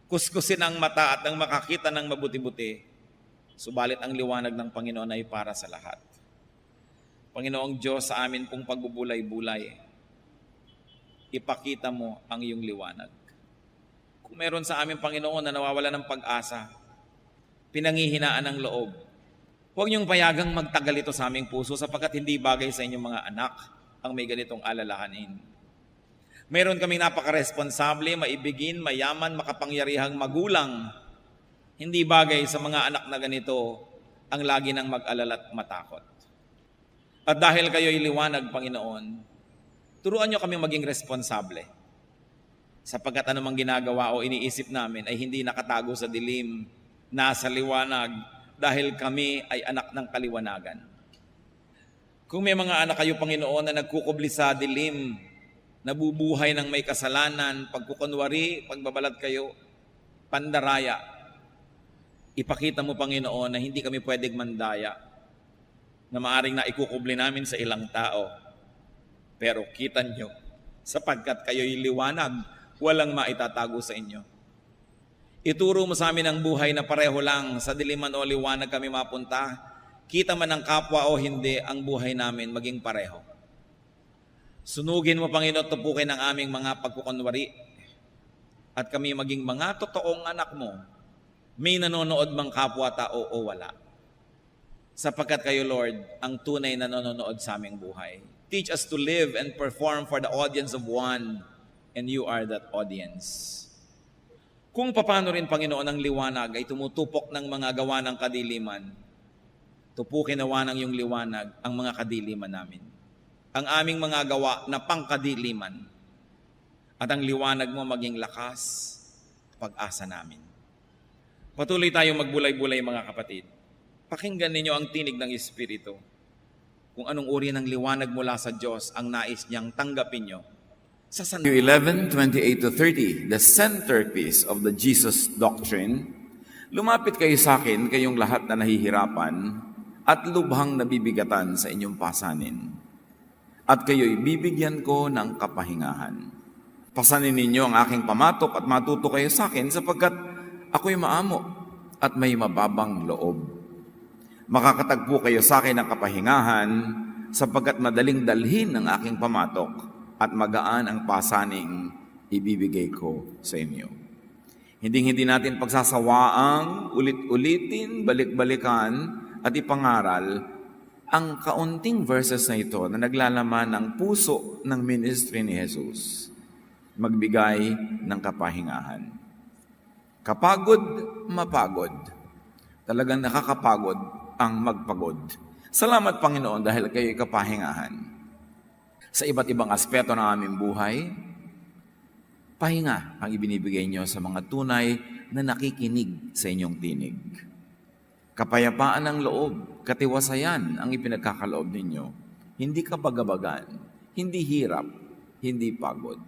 kuskusin ang mata at ang makakita ng mabuti-buti. Subalit ang liwanag ng Panginoon ay para sa lahat. Panginoong Diyos, sa amin pong pagbubulay-bulay, ipakita mo ang iyong liwanag. Kung meron sa aming Panginoon na nawawala ng pag-asa, pinanghihinaan ng loob, huwag niyong payagang magtagal ito sa aming puso sapagkat hindi bagay sa inyong mga anak ang may ganitong alalahanin. Meron kaming napakaresponsable, maibigin, mayaman, makapangyarihang magulang. Hindi bagay sa mga anak na ganito ang lagi nang mag-alala at matakot. At dahil kayo'y liwanag, Panginoon, turuan niyo kami maging responsable. Sapagkat anumang ginagawa o iniisip namin ay hindi nakatago sa dilim, nasa liwanag, dahil kami ay anak ng kaliwanagan. Kung may mga anak kayo, Panginoon, na nagkukubli sa dilim, nabubuhay ng may kasalanan, pagkukunwari, pagbabalat kayo, pandaraya, ipakita mo, Panginoon, na hindi kami pwedeng mandaya, na maaring naikukubli namin sa ilang tao. Pero kita nyo, sapagkat kayo'y liwanag, walang maitatago sa inyo. Ituro mo sa amin ang buhay na pareho lang, sa diliman o liwanag kami mapunta. Kita man ang kapwa o hindi, ang buhay namin maging pareho. Sunugin mo, Panginoon, tupukin ang aming mga pagkukunwari at kami maging mga totoong anak mo. May nanonood mang kapwa tao o wala. Sapagkat kayo, Lord, ang tunay na nanonood sa aming buhay. Teach us to live and perform for the audience of one, and you are that audience. Kung paano rin, Panginoon, ang liwanag ay tumutupok ng mga gawa ng kadiliman, tupukin nawa ng iyong liwanag ang mga kadiliman namin. Ang aming mga gawa na pangkadiliman at ang liwanag mo maging lakas, pag-asa namin. Patuloy tayong magbulay-bulay, mga kapatid. Pakinggan ninyo ang tinig ng Espiritu. Kung anong uri ng liwanag mula sa Diyos ang nais niyang tanggapin nyo. Sa Matthew 11:28-30, the centerpiece of the Jesus doctrine, lumapit kayo sa akin, kayong lahat na nahihirapan at lubhang nabibigatan sa inyong pasanin. At kayo'y bibigyan ko ng kapahingahan. Pasanin ninyo ang aking pamatok at matuto kayo sa akin sapagkat ako'y maamo at may mababang loob. Makakatagpo kayo sa akin ng kapahingahan sapagkat madaling dalhin ang aking pamatok at magaan ang pasaning ibibigay ko sa inyo. Hindi natin pagsasawaang ulit-ulitin, balik-balikan at ipangaral ang kaunting verses na ito na naglalaman ng puso ng ministry ni Jesus, magbigay ng kapahingahan. Kapagod, mapagod. Talagang nakakapagod ang magpagod. Salamat, Panginoon, dahil kayo'y kapahingahan. Sa iba't ibang aspeto ng aming buhay, pahinga ang ibinibigay niyo sa mga tunay na nakikinig sa inyong tinig. Kapayapaan ng loob, katiwasayan ang ipinagkakaloob ninyo. Hindi kabagabagan, hindi hirap, hindi pagod.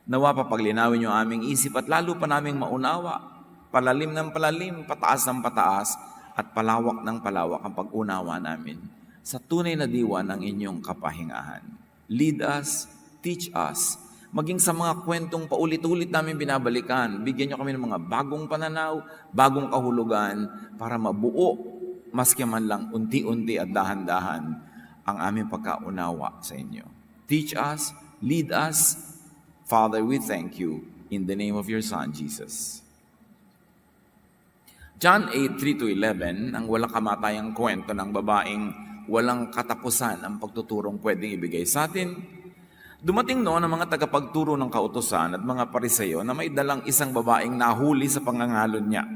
Nawa papaglinawin niyo aming isip at lalo pa naming maunawa, palalim ng palalim, pataas ng pataas, at palawak ng palawak ang pag-unawa namin sa tunay na diwa ng inyong kapahingahan. Lead us, teach us, maging sa mga kwentong paulit-ulit namin binabalikan, bigyan niyo kami ng mga bagong pananaw, bagong kahulugan, para mabuo, maski man lang unti-unti at dahan-dahan, ang aming pagkaunawa sa inyo. Teach us, lead us. Father, we thank you in the name of your Son, Jesus. John 8:3-11, ang walang kamatayang kwento ng babaeng walang katapusan ang pagtuturong pwedeng ibigay sa atin. Dumating noon ang mga tagapagturo ng kautusan at mga Pariseo na may dalang isang babaeng nahuli sa pangangalon niya.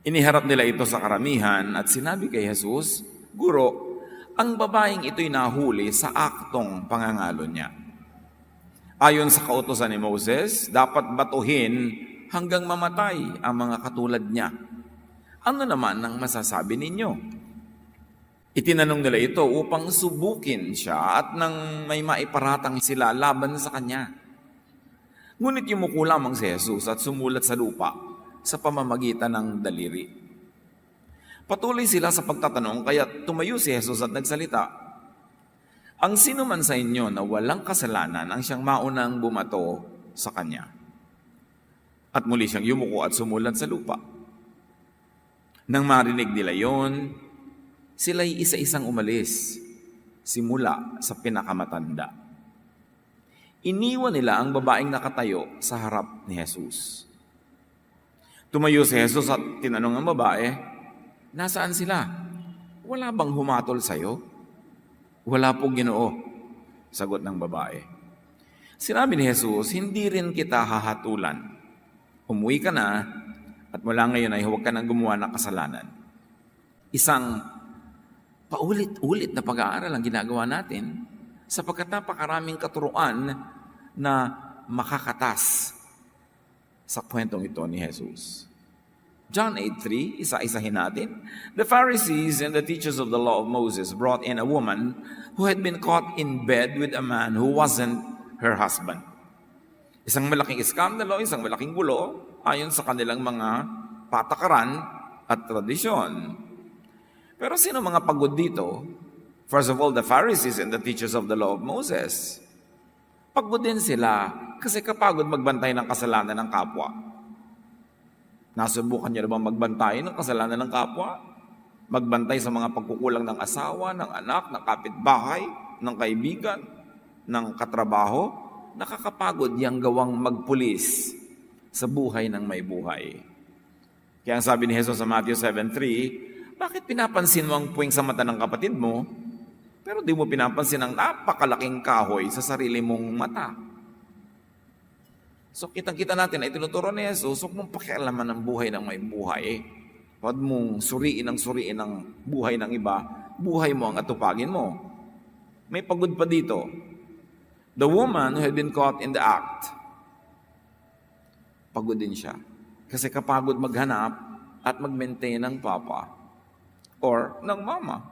Iniharap nila ito sa karamihan at sinabi kay Jesus, Guro, ang babaeng ito'y nahuli sa aktong pangangalon niya. Ayon sa kautusan ni Moses, dapat batuhin hanggang mamatay ang mga katulad niya. Ano naman ang masasabi ninyo? Itinanong nila ito upang subukin siya at nang may maiparatang sila laban sa kanya. Ngunit yumuko lamang si Jesus at sumulat sa lupa sa pamamagitan ng daliri. Patuloy sila sa pagtatanong kaya tumayo si Jesus at nagsalita. Ang sino man sa inyo na walang kasalanan ang siyang maunang bumato sa kanya. At muli siyang yumuko at sumulat sa lupa. Nang marinig nila yon, sila'y isa-isang umalis, simula sa pinakamatanda. Iniwan nila ang babaeng nakatayo sa harap ni Jesus. Tumayo si Jesus at tinanong ang babae, nasaan sila? Wala bang humatol sa'yo? Wala po, Ginoo, sagot ng babae. Sinabi ni Jesus, hindi rin kita hahatulan. Umuwi ka na at mula ngayon ay huwag ka nang gumawa ng kasalanan. Isang paulit-ulit na pag-aaral ang ginagawa natin sapagkat napakaraming katuruan na makakatas sa kwentong ito ni Jesus. John 8:3, isa-isahin natin. The Pharisees and the teachers of the law of Moses brought in a woman who had been caught in bed with a man who wasn't her husband. Isang malaking iskandalo, isang malaking gulo ayon sa kanilang mga patakaran at tradisyon. Pero sino mga pagod dito? First of all, the Pharisees and the teachers of the law of Moses. Pagod din sila kasi kapagod magbantay ng kasalanan ng kapwa. Nasubukan niyo na bang magbantay ng kasalanan ng kapwa? Magbantay sa mga pagkukulang ng asawa, ng anak, ng kapitbahay, ng kaibigan, ng katrabaho? Nakakapagod yang gawang magpulis sa buhay ng may buhay. Kaya ang sabi ni Jesus sa Matthew 7:3, bakit pinapansin mo ang puwing sa mata ng kapatid mo, pero di mo pinapansin ang napakalaking kahoy sa sarili mong mata? So kitang-kita natin ay tinuturo ni Jesus, huwag mong pakialaman ng buhay ng may buhay. Huwag mong suriin ang buhay ng iba, buhay mo ang atupagin mo. May pagod pa dito. The woman who had been caught in the act, pagod din siya. Kasi kapagod maghanap at mag-maintain ng papa or ng mama.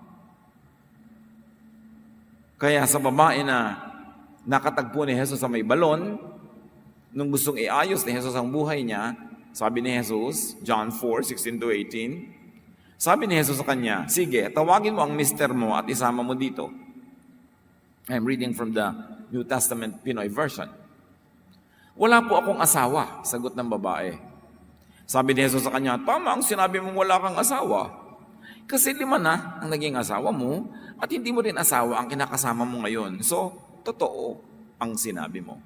Kaya sa babae na nakatagpo ni Jesus sa may balon, nung gustong iayos ni Jesus ang buhay niya, sabi ni Jesus, John 4:16-18, sabi ni Jesus sa kanya, sige, tawagin mo ang mister mo at isama mo dito. I'm reading from the New Testament Pinoy version. Wala po akong asawa, sagot ng babae. Sabi ni Jesus sa kanya, tama ang sinabi mong wala kang asawa. Kasi 5 na ang naging asawa mo at hindi mo rin asawa ang kinakasama mo ngayon. So, totoo ang sinabi mo.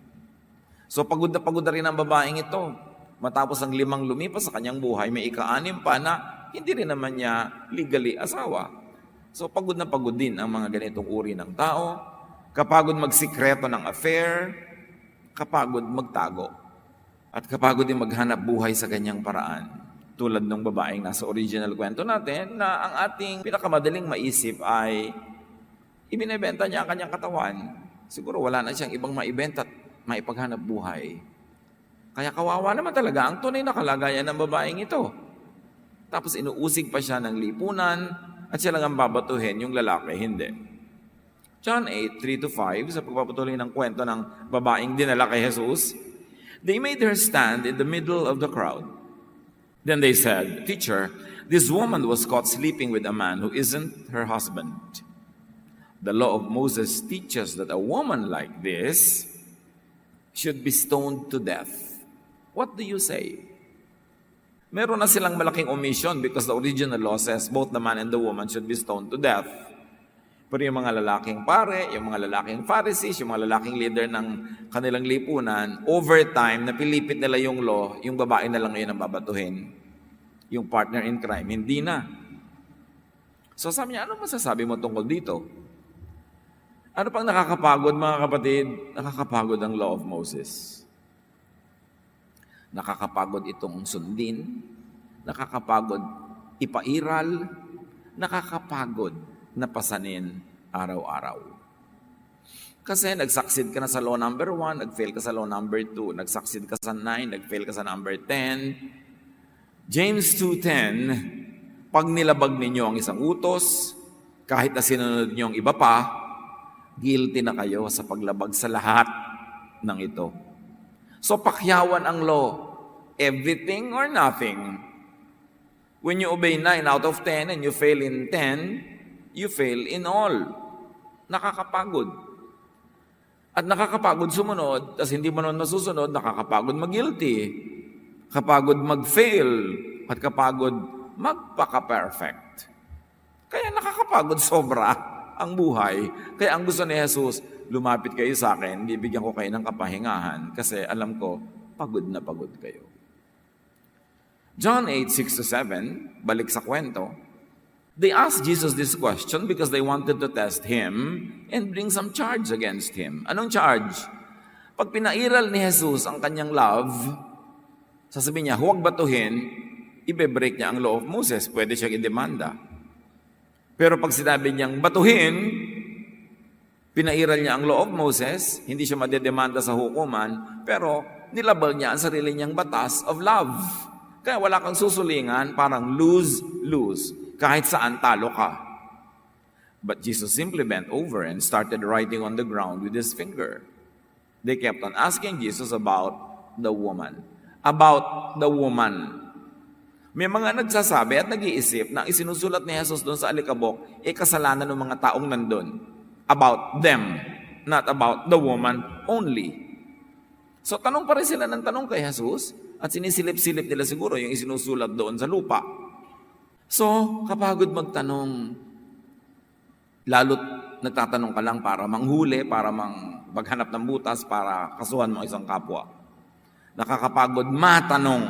So, pagod na rin ang babaeng ito. Matapos ang 5 lumipas sa kanyang buhay, may ika-6 pa na hindi rin naman niya legally asawa. So pagod na pagod din ang mga ganitong uri ng tao, kapagod magsikreto ng affair, kapagod magtago, at kapagod din maghanap buhay sa ganyang paraan. Tulad ng babaeng nasa original kwento natin na ang ating pinakamadaling maisip ay ibinebenta niya ang kanyang katawan. Siguro wala na siyang ibang maibenta at maipaghanap buhay. Kaya kawawa naman talaga ang tunay na kalagayan ng babaeng ito. Tapos inuusig pa siya ng lipunan at siya lang ang babatuhin, yung lalaki, hindi. John 8, 3-5, sa pagpapatuloy ng kwento ng babaeng dinala kay Jesus, they made her stand in the middle of the crowd. Then they said, "Teacher, this woman was caught sleeping with a man who isn't her husband. The law of Moses teaches that a woman like this should be stoned to death. What do you say?" Meron na silang malaking omission because the original law says both the man and the woman should be stoned to death. Pero yung mga lalaking pare, yung mga lalaking Pharisees, yung mga lalaking leader ng kanilang lipunan, over time, napilipit nila yung law, yung babae na lang ngayon ang babatuhin. Yung partner in crime, hindi na. So sabi niya, ano masasabi mo tungkol dito? Ano pang nakakapagod mga kapatid? Nakakapagod ang law of Moses. Nakakapagod itong sundin, nakakapagod ipairal, nakakapagod na pasanin araw-araw. Kasi nag-succeed ka na sa law number 1, nag-fail ka sa law number 2, nag-succeed ka sa 9, nag-fail ka sa number 10. James 2:10, pag nilabag ninyo ang isang utos, kahit na sinunod niyo ang iba pa, guilty na kayo sa paglabag sa lahat ng ito. So pakyawan ang law, everything or nothing. When you obey 9 out of 10 and you fail in 10, you fail in all. Nakakapagod. At nakakapagod sumunod, tas hindi mo naman masusunod, nakakapagod mag-guilty. Kapagod mag-fail, at kapagod magpaka-perfect. Kaya nakakapagod sobra ang buhay. Kaya ang gusto ni Jesus, lumapit kayo sa akin, bibigyan ko kayo ng kapahingahan kasi alam ko, pagod na pagod kayo. John 8, 6-7, balik sa kwento, they asked Jesus this question because they wanted to test Him and bring some charge against Him. Anong charge? Pag pinairal ni Jesus ang kanyang love, sasabihin niya, huwag batuhin, ibe-break niya ang law of Moses, pwede siyang idemanda. Pero pag sinabi niyang batuhin, pinairal niya ang law of Moses, hindi siya madedemanda sa hukuman, pero nilabag niya ang sarili niyang batas of love. Kaya wala kang susulingan, parang lose-lose. Kahit saan talo ka. But Jesus simply bent over and started writing on the ground with His finger. They kept on asking Jesus about the woman. About the woman. May mga nagsasabi at nag-iisip na isinusulat ni Jesus doon sa alikabok, kasalanan ng mga taong nandun. About them, not about the woman only. So tanong pa rin sila ng tanong kay Jesus at sinisilip-silip nila siguro yung isinusulat doon sa lupa. So, kapagod magtanong, lalo't nagtatanong ka lang para manghuli, para maghanap ng butas, para kasuhan mo isang kapwa. Nakakapagod matanong.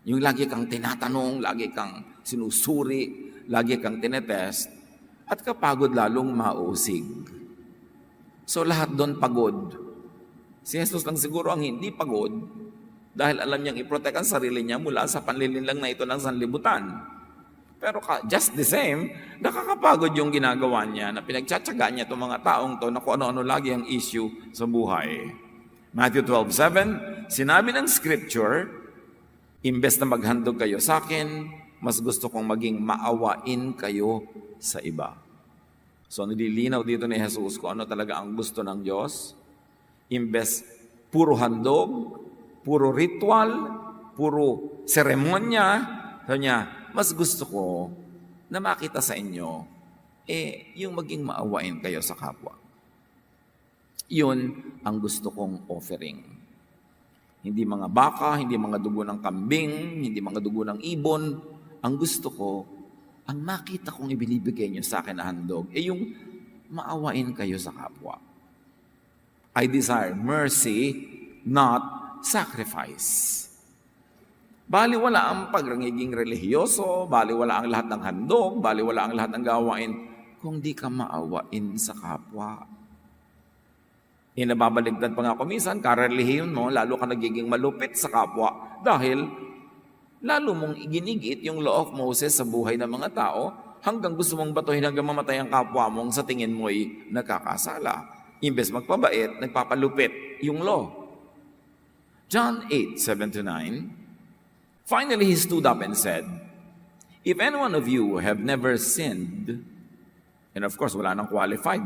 Yung lagi kang tinatanong, lagi kang sinusuri, lagi kang tinetest, at kapagod lalong mausig. So lahat doon pagod. Si Jesus lang siguro ang hindi pagod dahil alam niyang i-protect ang sarili niya mula sa panlilinlang na ito ng sanlibutan. Pero just the same, nakakapagod yung ginagawa niya na pinagtsatsaga niya itong mga taong to na kung ano-ano lagi ang issue sa buhay. Matthew 12:7, sinabi ng Scripture, imbes na maghandog kayo sa akin, mas gusto kong maging maawain kayo sa iba. So nililinaw dito ni Jesus kung ano talaga ang gusto ng Diyos. Imbes puro handog, puro ritual, puro seremonya, sabi niya, mas gusto ko na makita sa inyo, yung maging maawain kayo sa kapwa. Yun ang gusto kong offering. Hindi mga baka, hindi mga dugo ng kambing, hindi mga dugo ng ibon. Ang gusto ko, ang makita kong ibinibigay niyo sa akin na handog, yung maawain kayo sa kapwa. I desire mercy, not sacrifice. Baliwala ang pagrangiging relihiyoso, baliwala ang lahat ng handog, baliwala ang lahat ng gawain, kung di ka maawain sa kapwa. Inababaligtad pa nga kumisan, karelihiyon mo, lalo ka nagiging malupit sa kapwa dahil lalo mong iginigit yung law of Moses sa buhay ng mga tao hanggang gusto mong batuhin hanggang mamatay ang kapwa mong sa tingin mo'y nagkakasala. Imbes magpabait, nagpapalupit yung law. John 8:7-9. Finally, he stood up and said, "If any one of you have never sinned," and of course, wala nang qualified,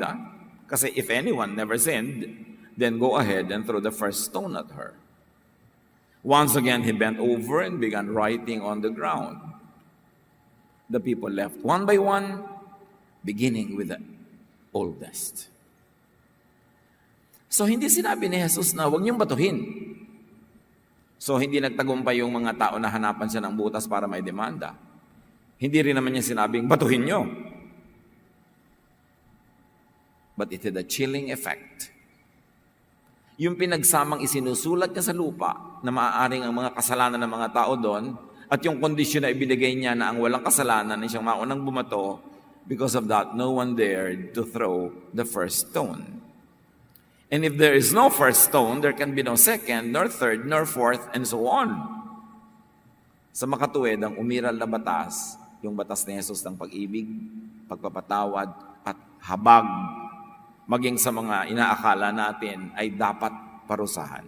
kasi if anyone never sinned, then go ahead and throw the first stone at her. Once again, he bent over and began writing on the ground. The people left one by one, beginning with the oldest. So, hindi sinabi ni Jesus na huwag niyong batuhin. So, hindi nagtagumpay yung mga tao na hanapan siya ng butas para may demanda. Hindi rin naman niya sinabing, batuhin niyo. But it had a chilling effect. Yung pinagsamang isinusulat niya sa lupa na maaaring ang mga kasalanan ng mga tao doon at yung kondisyon na ibinigay niya na ang walang kasalanan na siyang maunang bumato, because of that, no one dared to throw the first stone. And if there is no first stone, there can be no second, nor third, nor fourth, and so on. Sa makatuwid, ang umiral na batas, yung batas ni Jesus ng pag-ibig, pagpapatawad, at habag, maging sa mga inaakala natin ay dapat parusahan.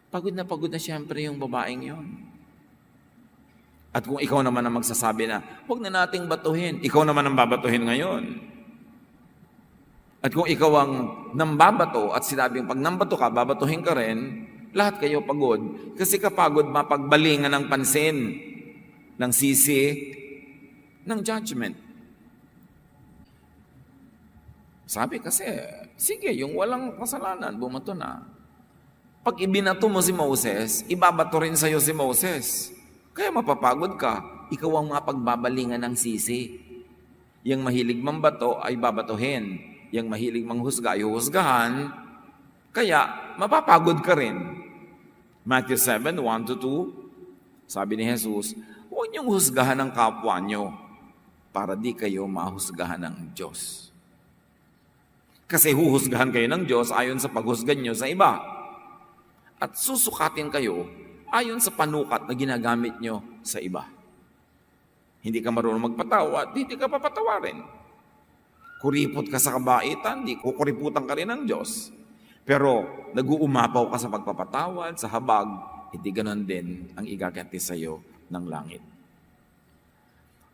Pagod na siyempre yung babaeng yon. At kung ikaw naman ang magsasabi na, huwag na nating batuhin, ikaw naman ang babatuhin ngayon. At kung ikaw ang nambabato at sinabing pag nambato ka, babatuhin ka rin, lahat kayo pagod. Kasi kapagod mapagbalingan ng pansin, ng sisi, ng judgment. Sabi kasi, sige, yung walang kasalanan, bumato na. Pag ibinato mo si Moses, ibabato rin sa'yo si Moses. Kaya mapapagod ka, ikaw ang mapagbabalingan ng sisi. Yung mahilig mambato ay babatuhin. Yung mahilig manghusga ay huhusgahan, kaya mapapagod ka rin. Matthew 7:1-2, sabi ni Jesus, huwag niyong husgahan ang kapwa niyo para di kayo mahusgahan ng Diyos. Kasi huhusgahan kayo ng Diyos ayon sa paghusgan niyo sa iba. At susukatin kayo ayon sa panukat na ginagamit niyo sa iba. Hindi ka marunong magpatawad, hindi ka papatawarin. Kuripot ka sa kabaitan, di kukuriputan ka rin ng Diyos. Pero nag-uumapaw ka sa pagpapatawad, sa habag, hindi ganon din ang igaganti sa iyo ng langit.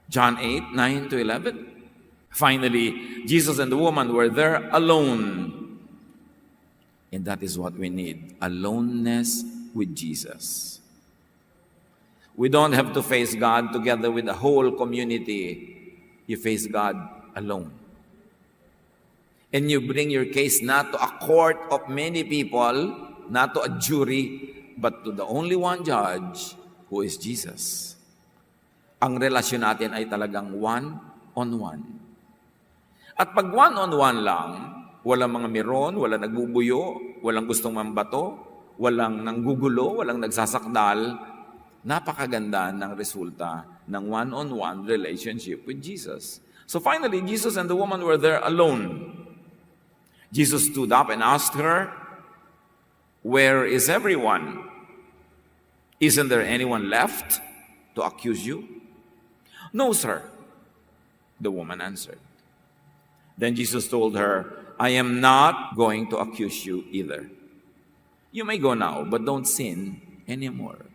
John 8:9-11. Finally, Jesus and the woman were there alone. And that is what we need, aloneness with Jesus. We don't have to face God together with the whole community. You face God alone. And you bring your case not to a court of many people, not to a jury, but to the only one judge, who is Jesus. Ang relasyon natin ay talagang one-on-one. At pag one-on-one lang, walang mga miron, walang nagbubuyo, walang gustong mambato, walang nanggugulo, walang nagsasakdal, napakaganda ng resulta ng one-on-one relationship with Jesus. So finally, Jesus and the woman were there alone. Jesus stood up and asked her, "Where is everyone? Isn't there anyone left to accuse you?" "No, sir," the woman answered. Then Jesus told her, "I am not going to accuse you either. You may go now, but don't sin anymore."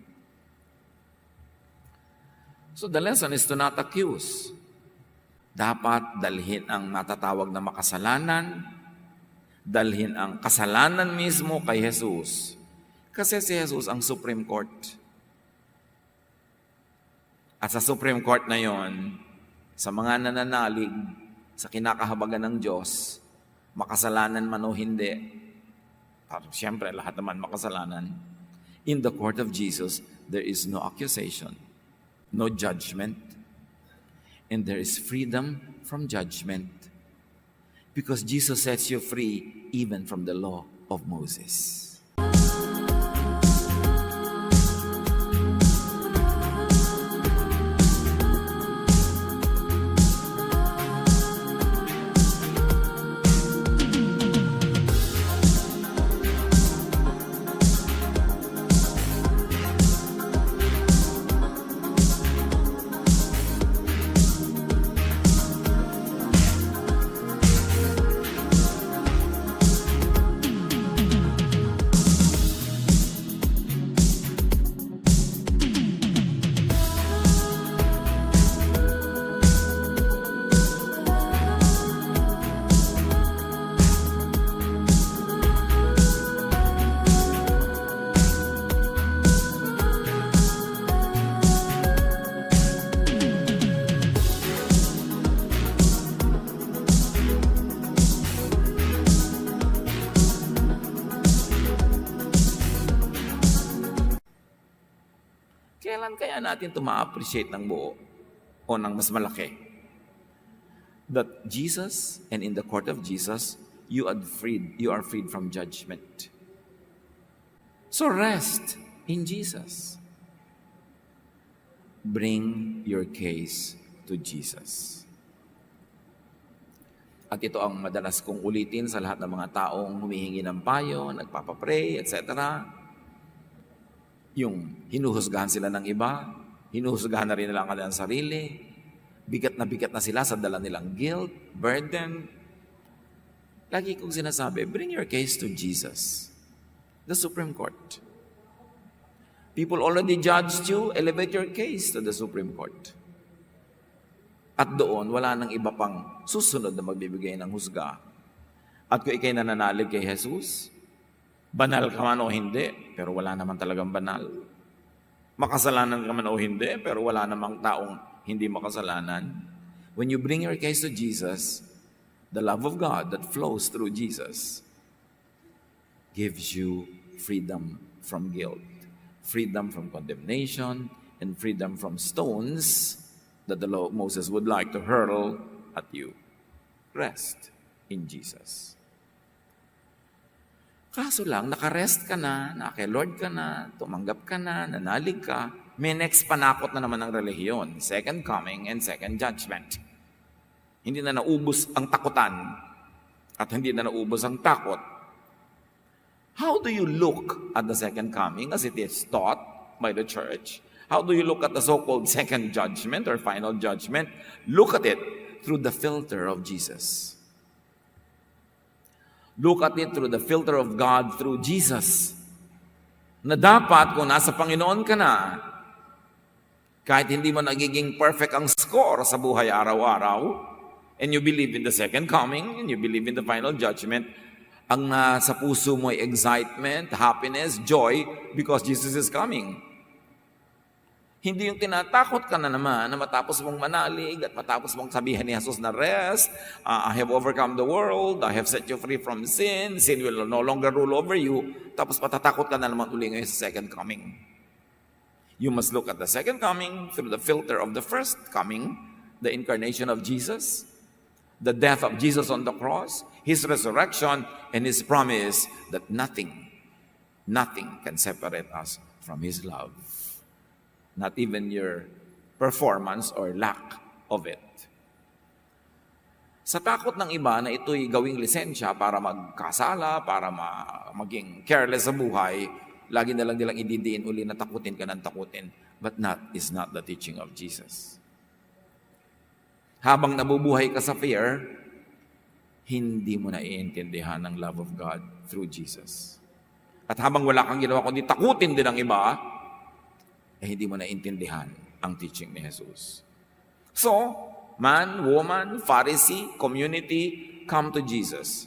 So the lesson is to not accuse. Dapat dalhin ang natatawag na makasalanan, dalhin ang kasalanan mismo kay Jesus. Kasi si Jesus ang Supreme Court. At sa Supreme Court na yon, sa mga nananalig, sa kinakahabagan ng Diyos, makasalanan man o hindi, siyempre lahat naman makasalanan, in the court of Jesus, there is no accusation, no judgment, and there is freedom from judgment. Because Jesus sets you free even from the law of Moses. kailangan kaya natin ito ma-appreciate ng buo o ng mas malaki. That Jesus, and in the court of Jesus, you are freed from judgment. So rest in Jesus. Bring your case to Jesus. At ito ang madalas kong ulitin sa lahat ng mga taong humihingi ng payo, nagpapapray, etc. Yung hinuhusgahan sila ng iba, hinuhusgahan na rin nila ang kanilang sarili, bigat na sila sa dala nilang guilt, burden. Lagi kong sinasabi, bring your case to Jesus, the Supreme Court. People already judged you, elevate your case to the Supreme Court. At doon, wala nang iba pang susunod na magbibigay ng husga. At kung ikay nananalig kay Jesus, banal ka man o hindi, pero wala naman talagang banal. Makasalanan ka man o hindi, pero wala namang taong hindi makasalanan. When you bring your case to Jesus, the love of God that flows through Jesus gives you freedom from guilt, freedom from condemnation, and freedom from stones that the law of Moses would like to hurl at you. Rest in Jesus. Kaso lang, nakarest ka na, naki-Lord ka na, tumanggap ka na, nanalig ka, may next panakot na naman ng relihiyon, second coming and second judgment. Hindi na naubos ang takutan at hindi na naubos ang takot. How do you look at the second coming as it is taught by the church? How do you look at the so-called second judgment or final judgment? Look at it through the filter of Jesus. Look at it through the filter of God through Jesus. Na dapat kung nasa Panginoon ka na, kahit hindi mo nagiging perfect ang score sa buhay araw-araw, and you believe in the second coming, and you believe in the final judgment, ang nasa puso mo ay excitement, happiness, joy, because Jesus is coming. Hindi yung tinatakot ka na naman na matapos mong manalig at matapos mong sabihan ni Jesus na rest, I have overcome the world, I have set you free from sin, sin will no longer rule over you, tapos matatakot ka na naman uli ngayon sa second coming. You must look at the second coming through the filter of the first coming, the incarnation of Jesus, the death of Jesus on the cross, His resurrection, and His promise that nothing can separate us from His love. Not even your performance or lack of it. Sa takot ng iba na ito'y gawing lisensya para magkasala, para maging careless sa buhay, lagi na lang nilang ididiin uli na takutin ka ng takutin. But is not the teaching of Jesus. Habang nabubuhay ka sa fear, hindi mo na iintindihan ang love of God through Jesus. At habang wala kang ginawa kundi takutin din ang iba, hindi mo naintindihan ang teaching ni Jesus. So, man, woman, Pharisee, community, come to Jesus.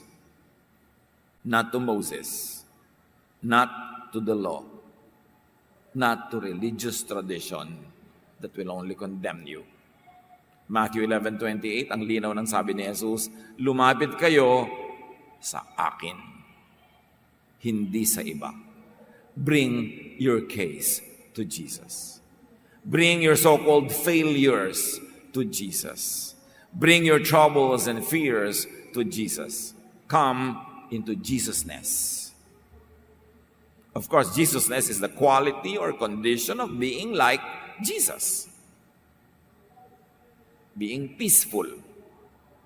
Not to Moses. Not to the law. Not to religious tradition that will only condemn you. Matthew 11:28, ang linaw ng sabi ni Jesus, lumapit kayo sa akin, hindi sa iba. Bring your case to Jesus. Bring your so-called failures to Jesus. Bring your troubles and fears to Jesus. Come into Jesusness. Of course, Jesusness is the quality or condition of being like Jesus. Being peaceful,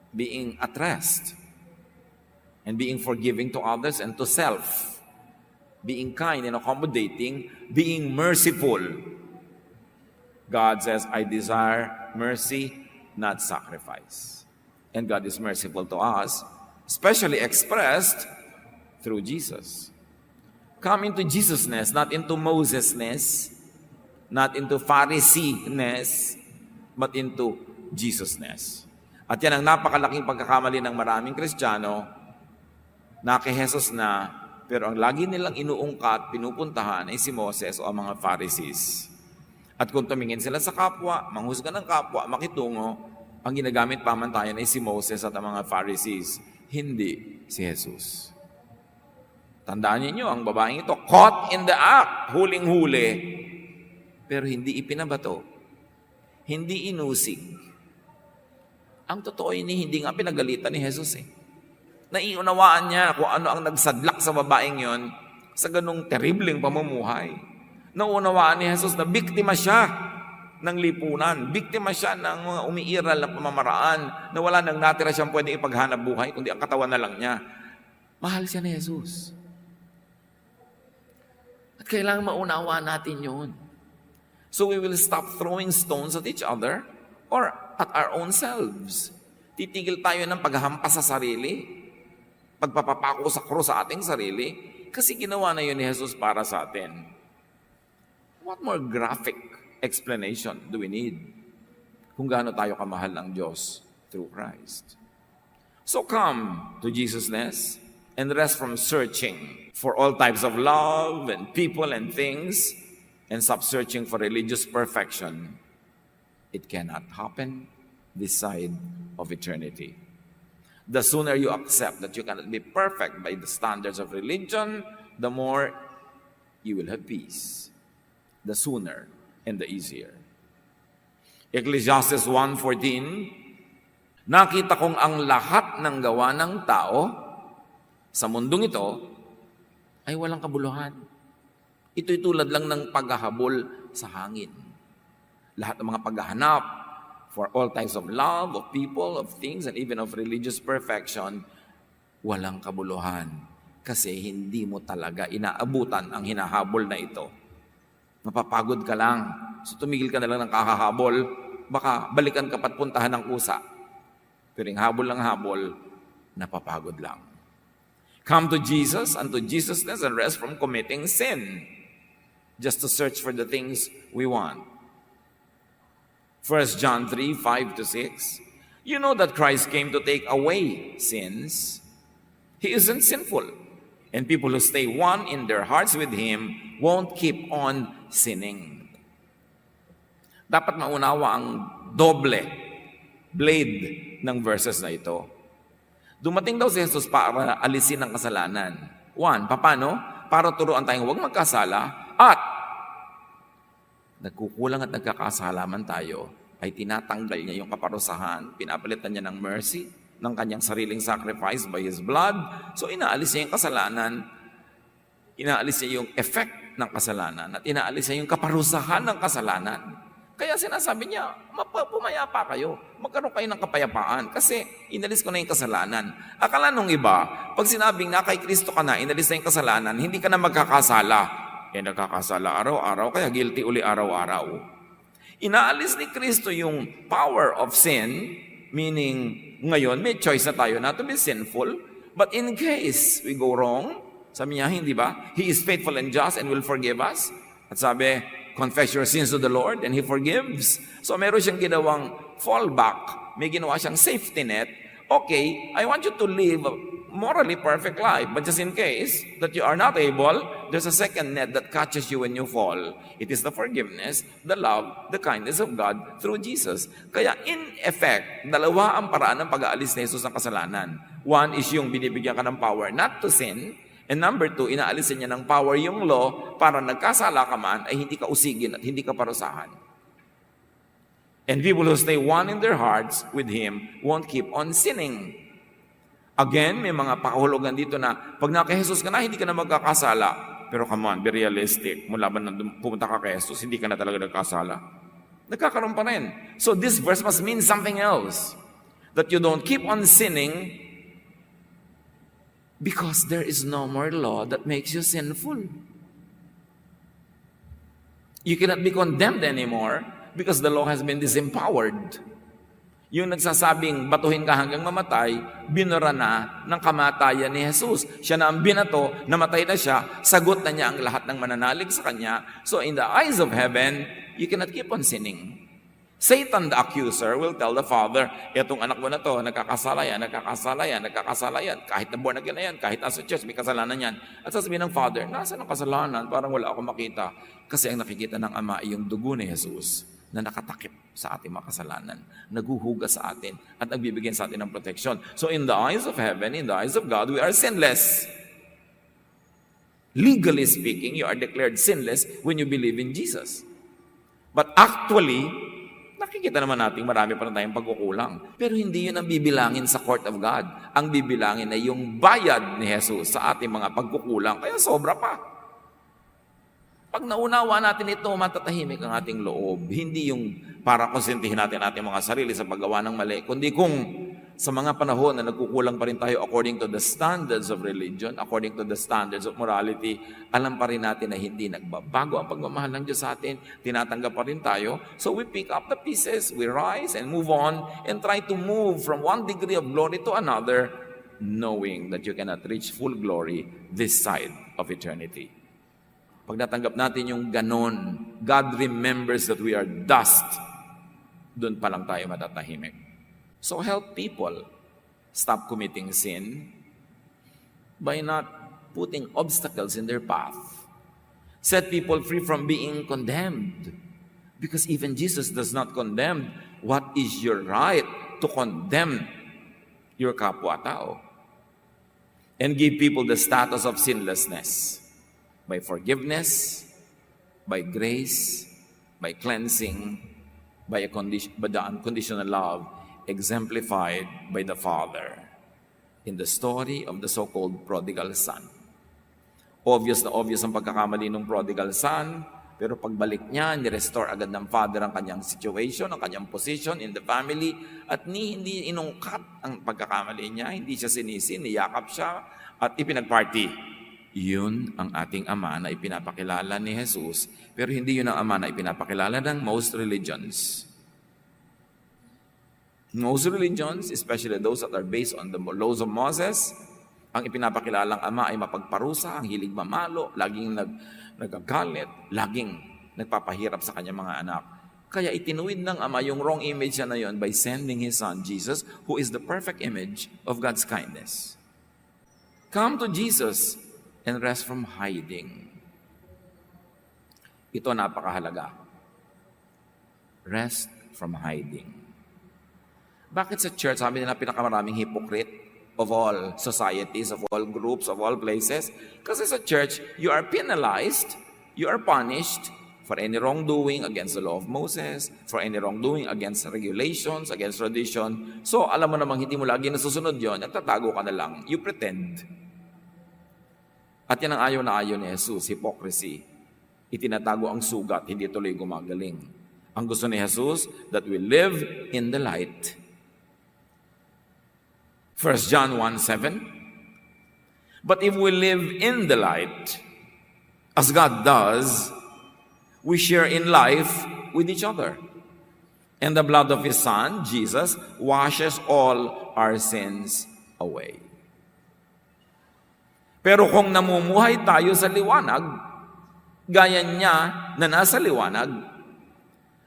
being at rest, and being forgiving to others and to self. Being kind and accommodating, being merciful. God says, I desire mercy, not sacrifice. And God is merciful to us, especially expressed through Jesus. Come into Jesusness, not into Mosesness, not into Pharisee-ness, but into Jesusness. At yan ang napakalaking pagkakamali ng maraming Kristiyano na kay Jesus na, pero ang lagi nilang inuungkat, pinupuntahan ay si Moses o ang mga Pharisees. At kung tumingin sila sa kapwa, manghusga ng kapwa, makitungo, ang ginagamit pamantayan ay si Moses at ang mga Pharisees, hindi si Jesus. Tandaan niyo ang babaeng ito, caught in the act, huling-huli. pero hindi ipinabato, hindi inusig. Ang totoo hindi nga pinagalitan ni Jesus eh. Naiunawaan niya kung ano ang nagsadlak sa babaeng yon sa ganung terribleng pamumuhay. Naunawaan ni Jesus na biktima siya ng lipunan, biktima siya ng mga umiiral na pamamaraan na wala nang natira siyang pwedeng ipaghanap buhay, kundi ang katawan na lang niya. Mahal siya ni Jesus. At kailangan maunawaan natin yun. So we will stop throwing stones at each other or at our own selves. Titigil tayo ng paghampas sa sarili, pagpapapako sa krus sa ating sarili, kasi ginawa na yun ni Jesus para sa atin. What more graphic explanation do we need kung gaano tayo kamahal ng Diyos through Christ? So come to Jesus-ness and rest from searching for all types of love and people and things and stop searching for religious perfection. It cannot happen this side of eternity. The sooner you accept that you cannot be perfect by the standards of religion, the more you will have peace. The sooner and the easier. Ecclesiastes 1:14, nakita kong ang lahat ng gawa ng tao sa mundong ito ay walang kabuluhan. Ito'y tulad lang ng paghahabol sa hangin. Lahat ng mga paghahanap for all types of love, of people, of things, and even of religious perfection, walang kabuluhan. Kasi hindi mo talaga inaabutan ang hinahabol na ito. Mapapagod ka lang. So tumigil ka na lang ng kakahabol, baka balikan ka pat puntahan ng kusa. Pero yung habol lang habol, napapagod lang. Come to Jesus and to Jesus-ness and rest from committing sin. Just to search for the things we want. 1 John 3:5-6. You know that Christ came to take away sins. He isn't sinful. And people who stay one in their hearts with Him won't keep on sinning. Dapat maunawa ang doble blade ng verses na ito. Dumating daw si Jesus para alisin ang kasalanan. One, paano? Para turuan tayong huwag magkasala at nagkukulang at nagkakasala man tayo, ay tinatanggal niya yung kaparusahan, pinapalitan niya ng mercy, ng kanyang sariling sacrifice by His blood. So inaalis niya yung kasalanan, inaalis niya yung effect ng kasalanan, at inaalis niya yung kaparusahan ng kasalanan. Kaya sinasabi niya, pumayapa kayo, magkaroon kayo ng kapayapaan, kasi inalis ko na yung kasalanan. Akala nung iba, pag sinabing na kay Kristo ka na, inalis na yung kasalanan, hindi ka na magkakasala. Nagkakasala araw-araw, kaya guilty uli araw-araw. Inaalis ni Kristo yung power of sin, meaning ngayon may choice na tayo not to be sinful, but in case we go wrong, sabi niya, hindi ba? He is faithful and just and will forgive us. At sabi, confess your sins to the Lord and He forgives. So meron siyang ginawang fallback, may ginawa siyang safety net. Okay, I want you to live morally perfect life. But just in case that you are not able, there's a second net that catches you when you fall. It is the forgiveness, the love, the kindness of God through Jesus. Kaya in effect, dalawa ang paraan ng pag-aalis ni Jesus ng kasalanan. One is yung binibigyan ka ng power not to sin. And number two, inaalisin niya ng power yung law para nagkasala ka man ay hindi ka usigin at hindi ka parusahan. And people who stay one in their hearts with Him won't keep on sinning. Again, may mga pakahulugan dito na pag naka Jesus ka na, hindi ka na magkakasala. Pero come on, be realistic. Mula ba nang pumunta ka kay Jesus, hindi ka na talaga nagkasala. Nagkakaroon pa rin. So this verse must mean something else. That you don't keep on sinning because there is no more law that makes you sinful. You cannot be condemned anymore because the law has been disempowered. Yung nagsasabing batuhin ka hanggang mamatay, binura na ng kamatayan ni Jesus. Siya na ang binato, namatay na siya, sagot na niya ang lahat ng mananalig sa kanya. So in the eyes of heaven, you cannot keep on sinning. Satan, the accuser, will tell the Father, etong anak mo na to, nagkakasala yan. Kahit na born again na yan, kahit nasa church, may kasalanan yan. At sasabihin ng Father, nasa ng kasalanan? Parang wala akong makita. Kasi ang nakikita ng Ama ay yung dugo ni Jesus na nakatakip sa ating mga kasalanan, naguhugas sa atin, at nagbibigyan sa atin ng protection. So in the eyes of heaven, in the eyes of God, we are sinless. Legally speaking, you are declared sinless when you believe in Jesus. But actually, nakikita naman natin marami pa rin tayong pagkukulang. Pero hindi yun ang bibilangin sa court of God. Ang bibilangin ay yung bayad ni Jesus sa ating mga pagkukulang. Kaya sobra pa. Pag naunawa natin ito, matatahimik ang ating loob. Hindi yung para konsentihin natin ating mga sarili sa paggawa ng mali, kundi kung sa mga panahon na nagkukulang pa rin tayo according to the standards of religion, according to the standards of morality, alam pa rin natin na hindi nagbabago ang pagmamahal ng Diyos sa atin, tinatanggap pa rin tayo. So we pick up the pieces, we rise and move on and try to move from one degree of glory to another, knowing that you cannot reach full glory this side of eternity. Pag natanggap natin yung ganon, God remembers that we are dust, doon pa lang tayo matatahimik. So help people stop committing sin by not putting obstacles in their path. Set people free from being condemned. Because even Jesus does not condemn. What is your right to condemn your kapwa-tao? And give people the status of sinlessness by forgiveness, by grace, by cleansing, by the unconditional love exemplified by the Father in the story of the so-called prodigal son. Obvious na obvious ang pagkakamali ng prodigal son, pero pagbalik niya, ni-restore agad ng Father ang kanyang situation, ang kanyang position in the family, at hindi inungkat ang pagkakamali niya, hindi siya sinisi, niyakap siya, at ipinagparty. Yun ang ating Ama na ipinapakilala ni Jesus, pero hindi yun ang Ama na ipinapakilala ng most religions. Most religions, especially those that are based on the laws of Moses, ang ipinapakilalang Ama ay mapagparusa, ang hilig mamalo, laging nagagalit, laging nagpapahirap sa kanyang mga anak. Kaya itinuwid ng Ama yung wrong image na yon by sending His Son, Jesus, who is the perfect image of God's kindness. Come to Jesus and rest from hiding. Ito napakahalaga. Rest from hiding. Bakit sa church, sabi nila pinakamaraming hypocrite of all societies, of all groups, of all places? Kasi sa church, you are penalized, you are punished for any wrongdoing against the law of Moses, for any wrongdoing against regulations, against tradition. So, alam mo namang hindi mo lagi nasusunod yon, nagtatago ka na lang. You pretend. At yan ang ayaw na ayaw ni Jesus, hypocrisy. Itinatago ang sugat, hindi tuloy gumagaling. Ang gusto ni Jesus, that we live in the light. 1 John 1:7. But if we live in the light, as God does, we share in life with each other. And the blood of His Son, Jesus, washes all our sins away. Pero kung namumuhay tayo sa liwanag, gaya niya na nasa liwanag,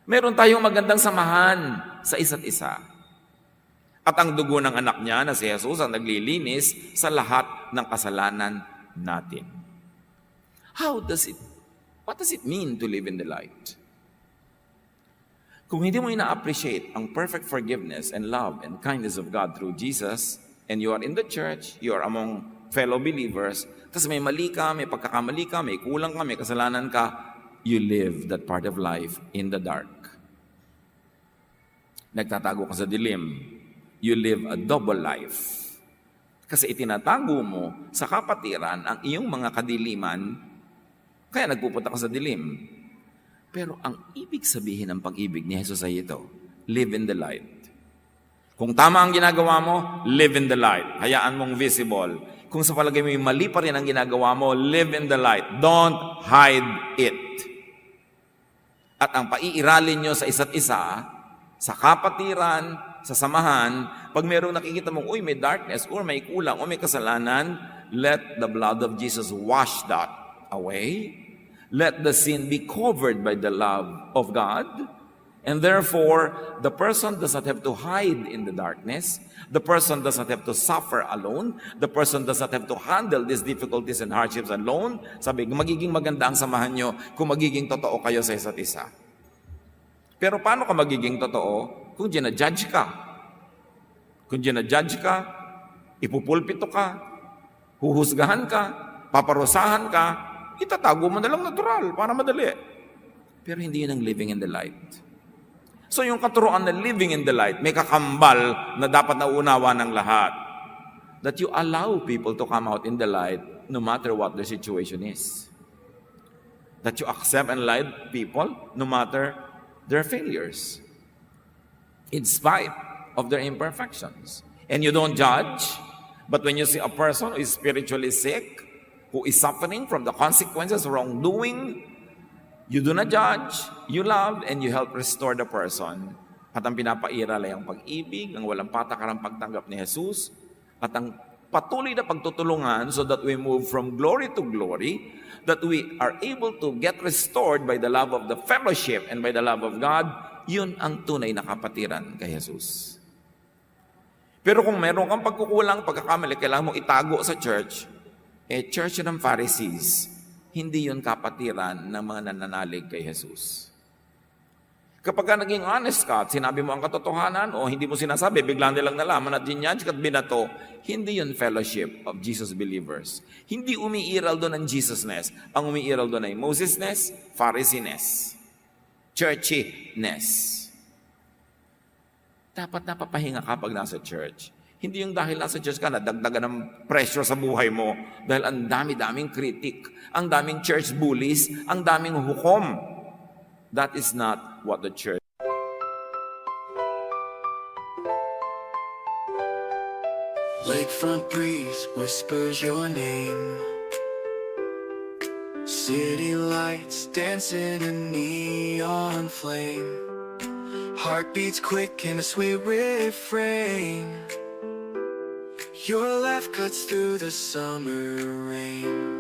meron tayong magandang samahan sa isa't isa. At ang dugo ng anak niya na si Jesus ang naglilinis sa lahat ng kasalanan natin. What does it mean to live in the light? Kung hindi mo ina-appreciate ang perfect forgiveness and love and kindness of God through Jesus, and you are in the church, you are among fellow believers, tapos may mali ka, may pagkakamali ka, may kulang ka, may kasalanan ka, you live that part of life in the dark. Nagtatago ka sa dilim. You live a double life. Kasi itinatago mo sa kapatiran ang iyong mga kadiliman, kaya nagpupunta ka sa dilim. Pero ang ibig sabihin ng pag-ibig ni Jesus ay ito, live in the light. Kung tama ang ginagawa mo, live in the light. Hayaan mong visible. Kung sa palagay mo mali pa rin ang ginagawa mo, live in the light. Don't hide it. At ang paiiralin nyo sa isa't isa, sa kapatiran, sa samahan, pag mayroong nakikita mong, uy, may darkness, or may kulang, o may kasalanan, let the blood of Jesus wash that away. Let the sin be covered by the love of God. And therefore, the person does not have to hide in the darkness. The person does not have to suffer alone. The person does not have to handle these difficulties and hardships alone. Sabi, magiging maganda ang samahan nyo kung magiging totoo kayo sa isa't isa. Pero paano ka magiging totoo kung ginajudge ka? Kung ginajudge ka, ipupulpito ka, huhusgahan ka, paparusahan ka, itatago mo na lang natural para madali. Pero hindi yun ang living in the light. So yung katuruan na living in the light, may kakambal na dapat nauunawa ng lahat. That you allow people to come out in the light no matter what their situation is. That you accept and love people no matter their failures. In spite of their imperfections. And you don't judge, but when you see a person who is spiritually sick, who is suffering from the consequences of wrongdoing, you do not judge, you love, and you help restore the person. At ang pinapairal ay ang pag-ibig, ang walang patakarang pagtanggap ni Jesus, at ang patuloy na pagtutulungan so that we move from glory to glory, that we are able to get restored by the love of the fellowship and by the love of God. Yun ang tunay na kapatiran kay Jesus. Pero kung meron kang pagkukulang, pagkakamali, kailangan mong itago sa church, church ng Pharisees, hindi yun kapatiran ng mga nananalig kay Jesus. Kapag ka naging honest ka at sinabi mo ang katotohanan o hindi mo sinasabi, biglang nilang nalaman at ginyadge ka at binato, hindi yun fellowship of Jesus believers. Hindi umiiral doon ang Jesusness. Ang umiiral doon ay Mosesness, Phariseeness, churchiness. Dapat napapahinga ka pag nasa church. Hindi yung dahil nasa church ka, nadagdagan ng pressure sa buhay mo dahil ang dami-daming critic, ang daming church bullies, ang daming hukom. That is not what the church. Lakefront breeze whispers your name. City lights dancing in neon flame. Heartbeats quick in a sweet refrain. Your laugh cuts through the summer rain.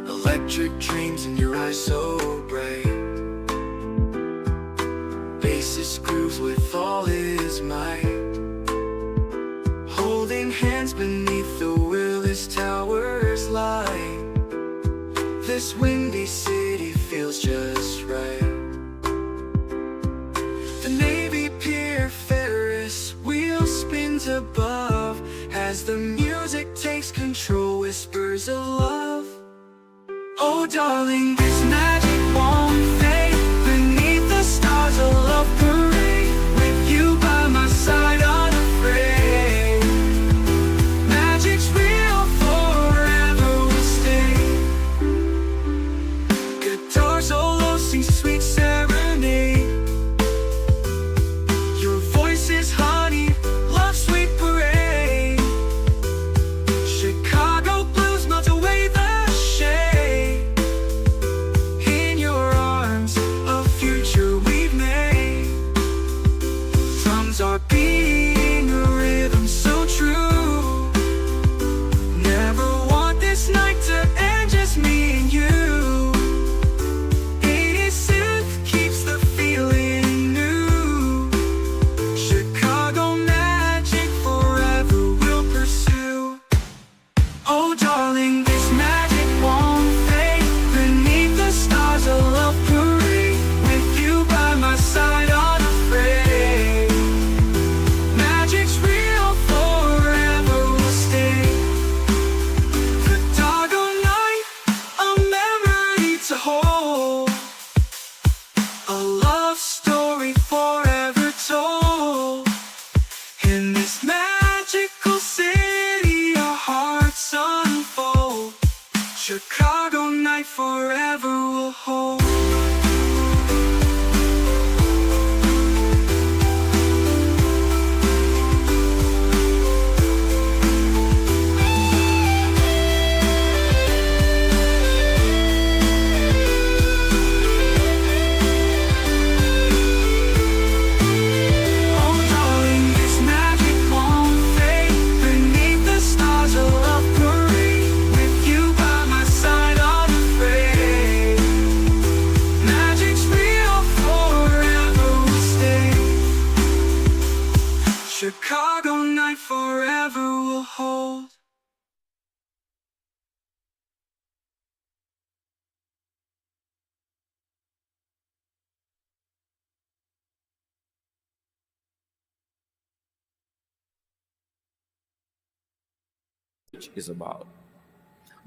Electric dreams in your eyes so bright. Bassist grooves with all his might. Holding hands beneath the Willis Towers light. This windy city feels just right. The Navy Pier Ferris wheel spins above as the music takes control, whispers of love. Oh darling, this magic won't fade. Beneath the stars a love parade. With you by my side unafraid. Magic's real, forever will stay. Guitar solo sing sweet serenade. Your voice is honey, love sweet parade. Chicago blues melt away the shade. In your arms, a future we've made. Drums are beating a rhythm so true. Never want this night to end, just me and you. 80s synth keeps the feeling new. Chicago magic forever will pursue. Oh darling, this magic won't fade. Beneath the stars a love parade. With you by my side unafraid. Magic's real, forever will stay. The doggone night, a memory to hold. A love story forever told. In this magical city, our hearts unfold. Chicago night forever will hold. Oh darling, this magic won't fade. Beneath the stars a love parade. With you by my side unafraid. Magic's real, forever will stay. Chicago night forever will hold. Is about.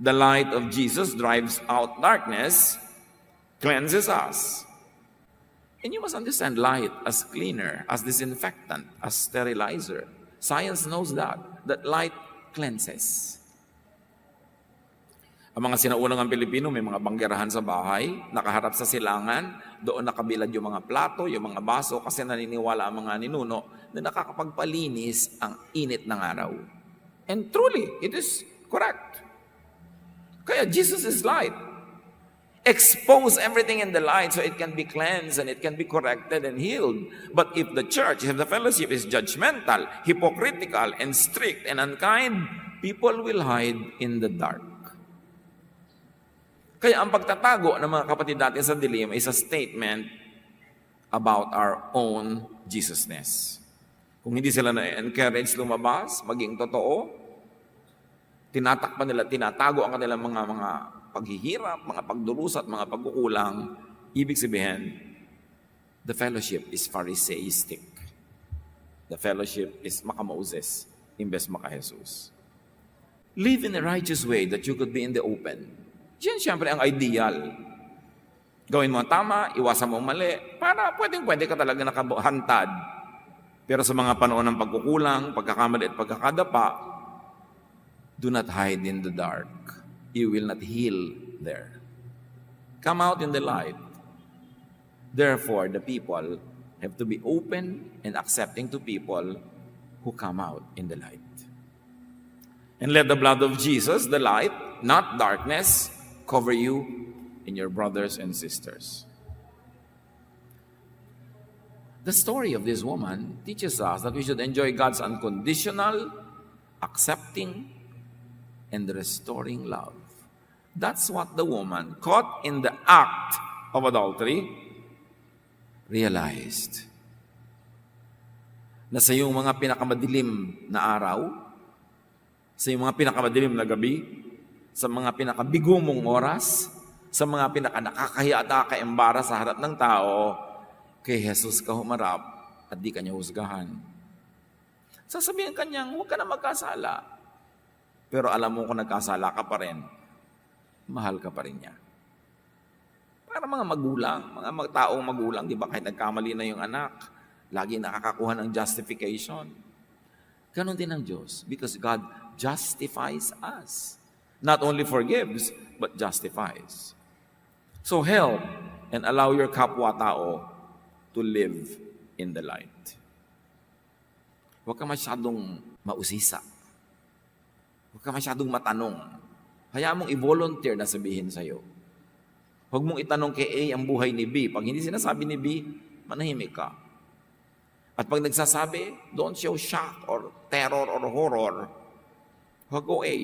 The light of Jesus drives out darkness cleanses us. And you must understand light as cleaner, as disinfectant, as sterilizer. Science knows that light cleanses. Ang mga sinaunang Pilipino, may mga banggerahan sa bahay, nakaharap sa silangan, doon nakabilad yung mga plato, yung mga baso, kasi naniniwala ang mga ninuno na nakakapagpalinis ang init ng araw. And truly, it is correct. Kaya Jesus is light. Expose everything in the light so it can be cleansed and it can be corrected and healed. But if the church, if the fellowship is judgmental, hypocritical, and strict and unkind, people will hide in the dark. Kaya ang pagtatago ng mga kapatid natin sa dilim is a statement about our own Jesusness. Kung hindi sila na-encourage lumabas, maging totoo, tinatakpan nila, tinatago ang kanilang mga paghihirap, mga pagdurusa at mga pagkukulang, ibig sabihin, the fellowship is Pharisaistic. The fellowship is maka-Moses, imbes maka-Jesus. Live in a righteous way that you could be in the open. Yan siyempre ang ideal. Gawin mo ang tama, iwasan mo ang mali, para pwede ka talaga nakahantad. Pero sa mga panahon ng pagkukulang, pagkakamali at pagkakadapa, do not hide in the dark. You will not heal there. Come out in the light. Therefore, the people have to be open and accepting to people who come out in the light. And let the blood of Jesus, the light, not darkness, cover you and your brothers and sisters. The story of this woman teaches us that we should enjoy God's unconditional, accepting, and restoring love. That's what the woman caught in the act of adultery realized. Na sa iyong mga pinakamadilim na araw, sa iyong mga pinakamadilim na gabi, sa mga pinakabigo mong oras, sa mga pinakanakakahiya at nakakaembara sa harap ng tao, kay Jesus ka humarap at di kanya husgahan. Sasabihin kanyang, huwag ka na magkasala. Pero alam mo kung nagkasala ka pa rin, mahal ka pa rin niya. Para mga magulang, mga taong magulang, di ba kahit nagkamali na yung anak, lagi nakakakuha ng justification. Ganon din ang Diyos because God justifies us. Not only forgives, but justifies. So help and allow your kapwa-tao to live in the light. Huwag ka masyadong mausisa. Huwag ka masyadong matanong. Hayaan mong i-volunteer na sabihin sa'yo. Huwag mong itanong kay A ang buhay ni B. Pag hindi sinasabi ni B, manahimik ka. At pag nagsasabi, don't show shock or terror or horror. Huwag go A.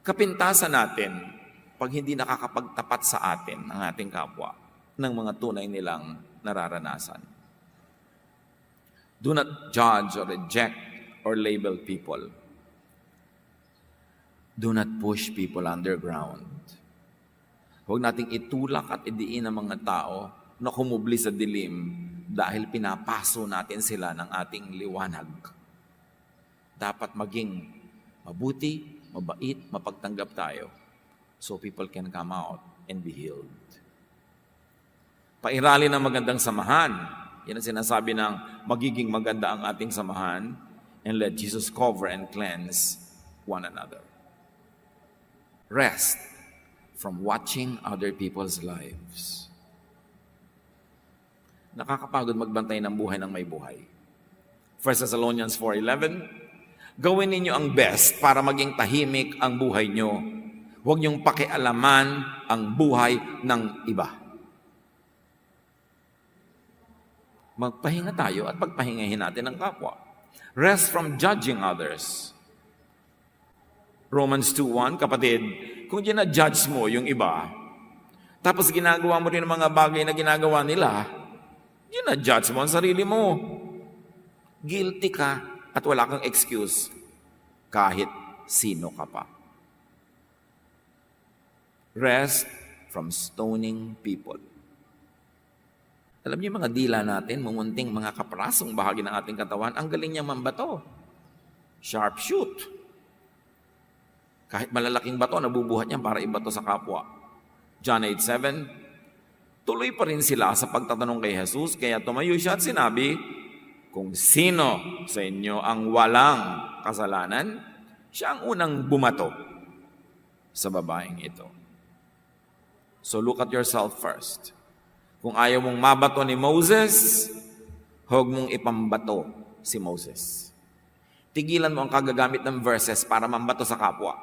Kapintasan natin pag hindi nakakapagtapat sa atin ang ating kapwa ng mga tunay nilang nararanasan. Do not judge or reject or label people. Do not push people underground. Huwag nating itulak at idiin ang mga tao na kumubli sa dilim dahil pinapaso natin sila ng ating liwanag. Dapat maging mabuti, mabait, mapagtanggap tayo so people can come out and be healed. Pairali ng magandang samahan. Yan ang sinasabi ng magiging maganda ang ating samahan and let Jesus cover and cleanse one another. Rest from watching other people's lives. Nakakapagod magbantay ng buhay ng may buhay. 1 Thessalonians 4:11, gawin ninyo ang best para maging tahimik ang buhay nyo. Huwag niyong pakialaman ang buhay ng iba. Magpahinga tayo at pagpahingahin natin ang kapwa. Rest from judging others. Romans 2:1, kapatid, kung ginajudge mo yung iba, tapos ginagawa mo rin ang mga bagay na ginagawa nila, ginajudge mo ang sarili mo. Guilty ka at wala kang excuse kahit sino ka pa. Rest from stoning people. Alam niyo mga dila natin, mumunting mga kaprasong bahagi ng ating katawan, ang galing niyang mambato. Sharp shoot. Kahit malalaking bato, nabubuhat niya para ibato sa kapwa. John 8:7, tuloy pa rin sila sa pagtatanong kay Jesus, kaya tumayo siya at sinabi, kung sino sa inyo ang walang kasalanan, siya ang unang bumato sa babaeng ito. So look at yourself first. Kung ayaw mong mabato ni Moses, huwag mong ipambato si Moses. Tigilan mo ang kagagamit ng verses para mambato sa kapwa.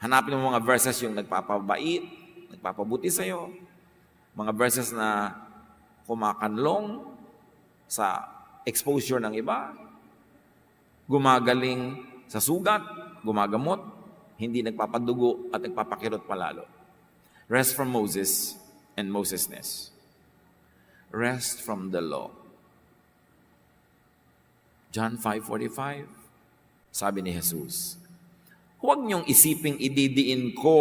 Hanapin mo mga verses yung nagpapabait, nagpapabuti sa'yo. Mga verses na kumakanlong sa exposure ng iba, gumagaling sa sugat, gumagamot, hindi nagpapadugo at nagpapakirot palalo. Rest from Moses and Mosesness. Rest from the law. John 5:45, sabi ni Jesus, huwag niyong isiping ididiin ko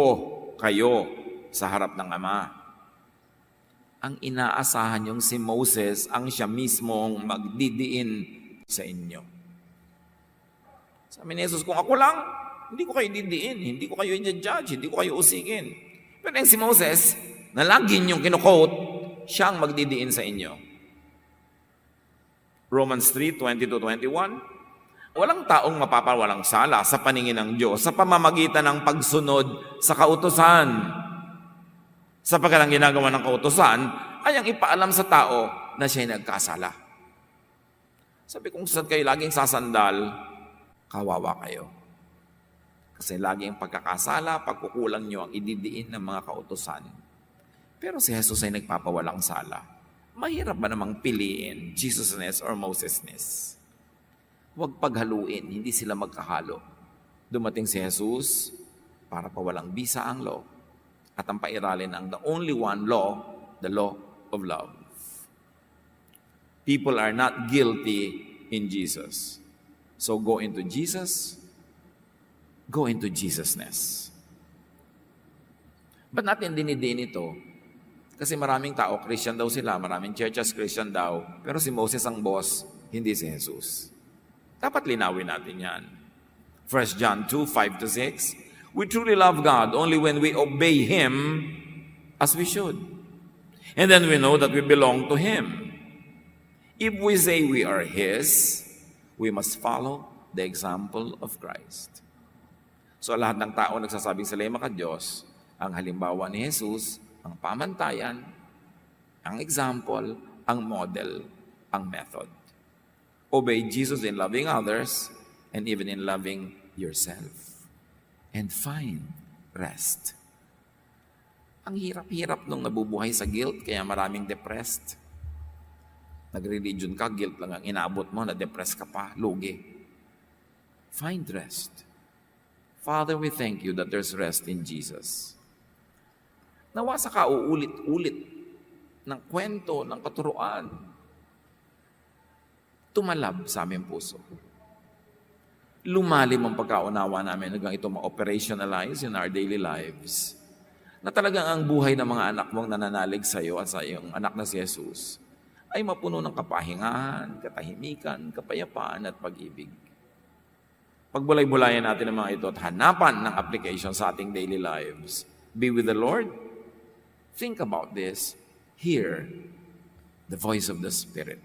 kayo sa harap ng Ama. Ang inaasahan niyong si Moses ang siya mismong magdidiin sa inyo. Sabi ni Jesus, kung ako lang, hindi ko kayo didiin, hindi ko kayo i-judge, hindi ko kayo usigin. Pero yung si Moses, na lagi niyong kinukote, siya ang magdidiin sa inyo. Romans 3:20-21, walang taong mapapawalang sala sa paningin ng Diyos sa pamamagitan ng pagsunod sa kautusan. Sapagkat ang ginagawa ng kautusan ay ang ipaalam sa tao na siya'y nagkasala. Sabi, kung saan kayo laging sasandal, kawawa kayo. Kasi laging pagkakasala, pagkukulang nyo ang ididiin ng mga kautusan. Pero si Jesus ay nagpapawalang sala. Mahirap ba namang piliin Jesusness or Mosesness? Huwag paghaluin, hindi sila magkahalo. Dumating si Jesus para pawalang bisa ang law at ang pairalin ang the only one law, the law of love. People are not guilty in Jesus. So go into Jesus, go into Jesusness. Ba't natin dinidiin ito? Kasi maraming tao, Christian daw sila, maraming churches Christian daw, pero si Moses ang boss, hindi si Jesus. Dapat linawin natin yan. 1 John 2:5-6, we truly love God only when we obey Him as we should. And then we know that we belong to Him. If we say we are His, we must follow the example of Christ. So lahat ng tao nagsasabing sila ay maka-Diyos, ang halimbawa ni Jesus, ang pamantayan, ang example, ang model, ang method. Obey Jesus in loving others and even in loving yourself. And find rest. Ang hirap-hirap nung nabubuhay sa guilt, kaya maraming depressed. Nag-religion ka, guilt lang ang inaabot mo, na-depress ka pa, lugi. Find rest. Father, we thank you that there's rest in Jesus. Nawa sa kauulit-ulit ng kwento, ng katuruan, tumalab sa aming puso. Lumalim ang pagkaunawa namin hanggang ito ma-operationalize in our daily lives. Na talagang ang buhay ng mga anak mong nananalig sa iyo at sa iyong anak na si Jesus ay mapuno ng kapahingahan, katahimikan, kapayapaan at pag-ibig. Pagbulay-bulayan natin ang mga ito at hanapan ng application sa ating daily lives. Be with the Lord. Think about this. Hear the voice of the Spirit.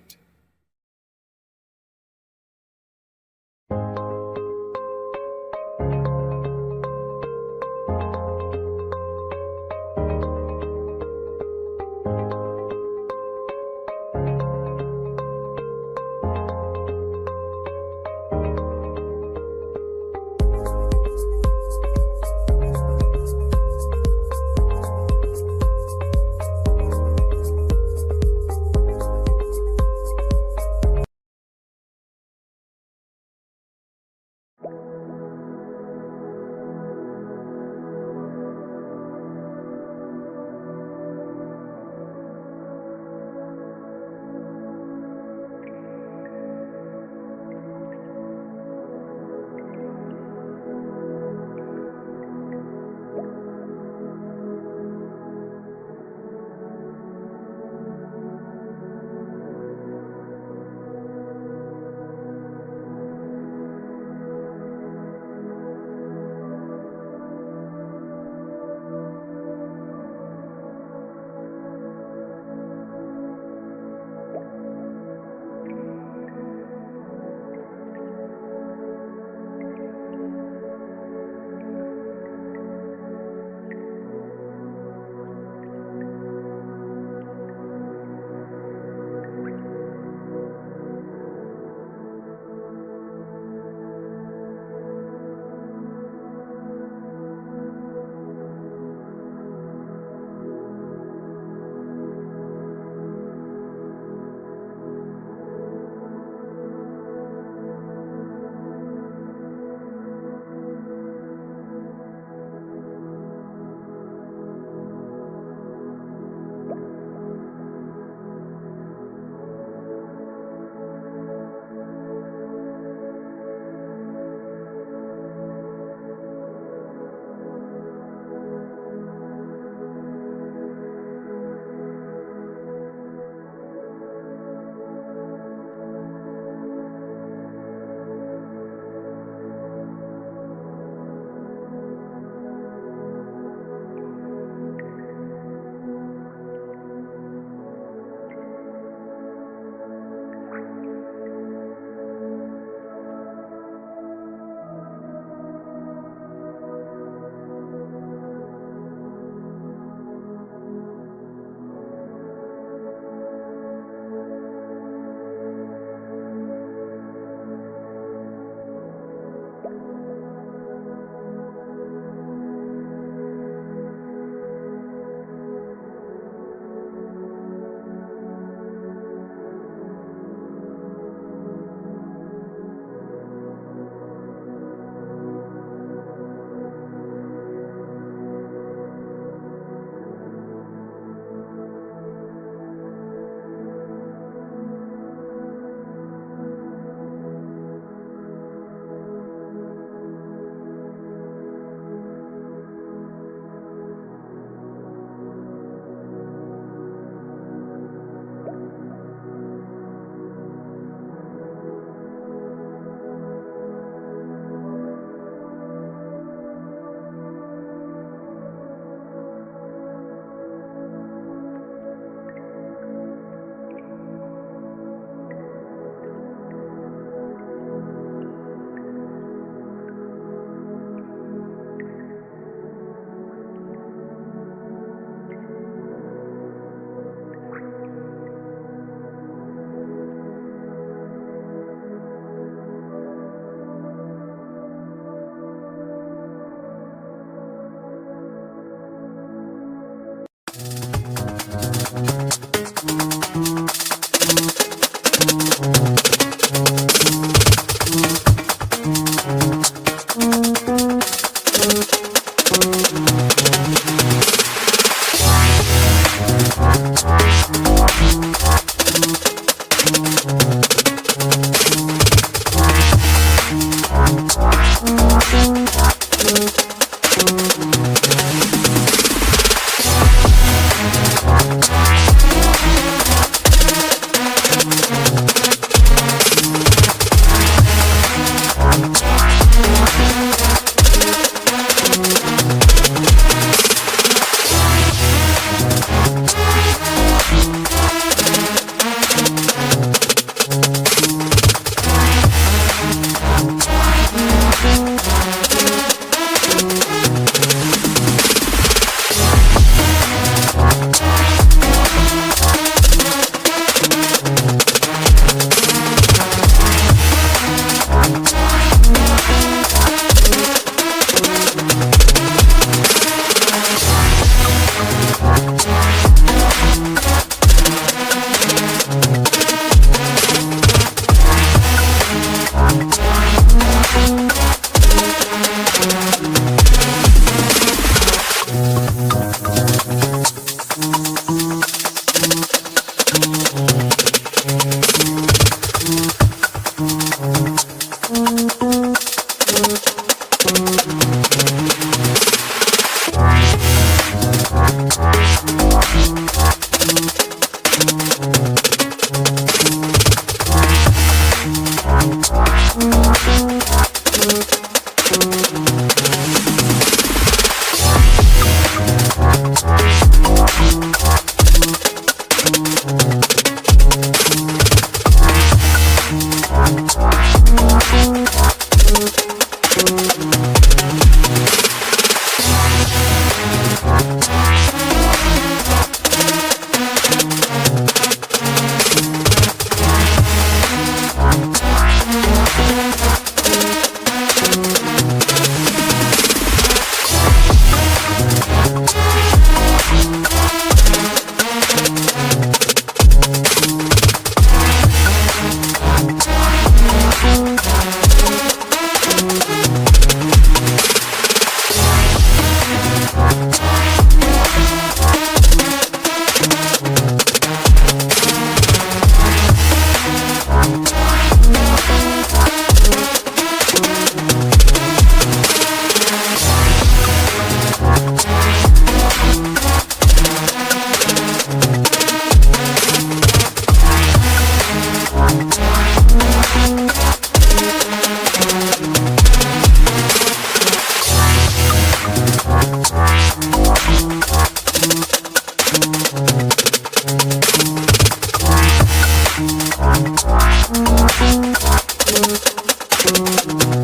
Thank you.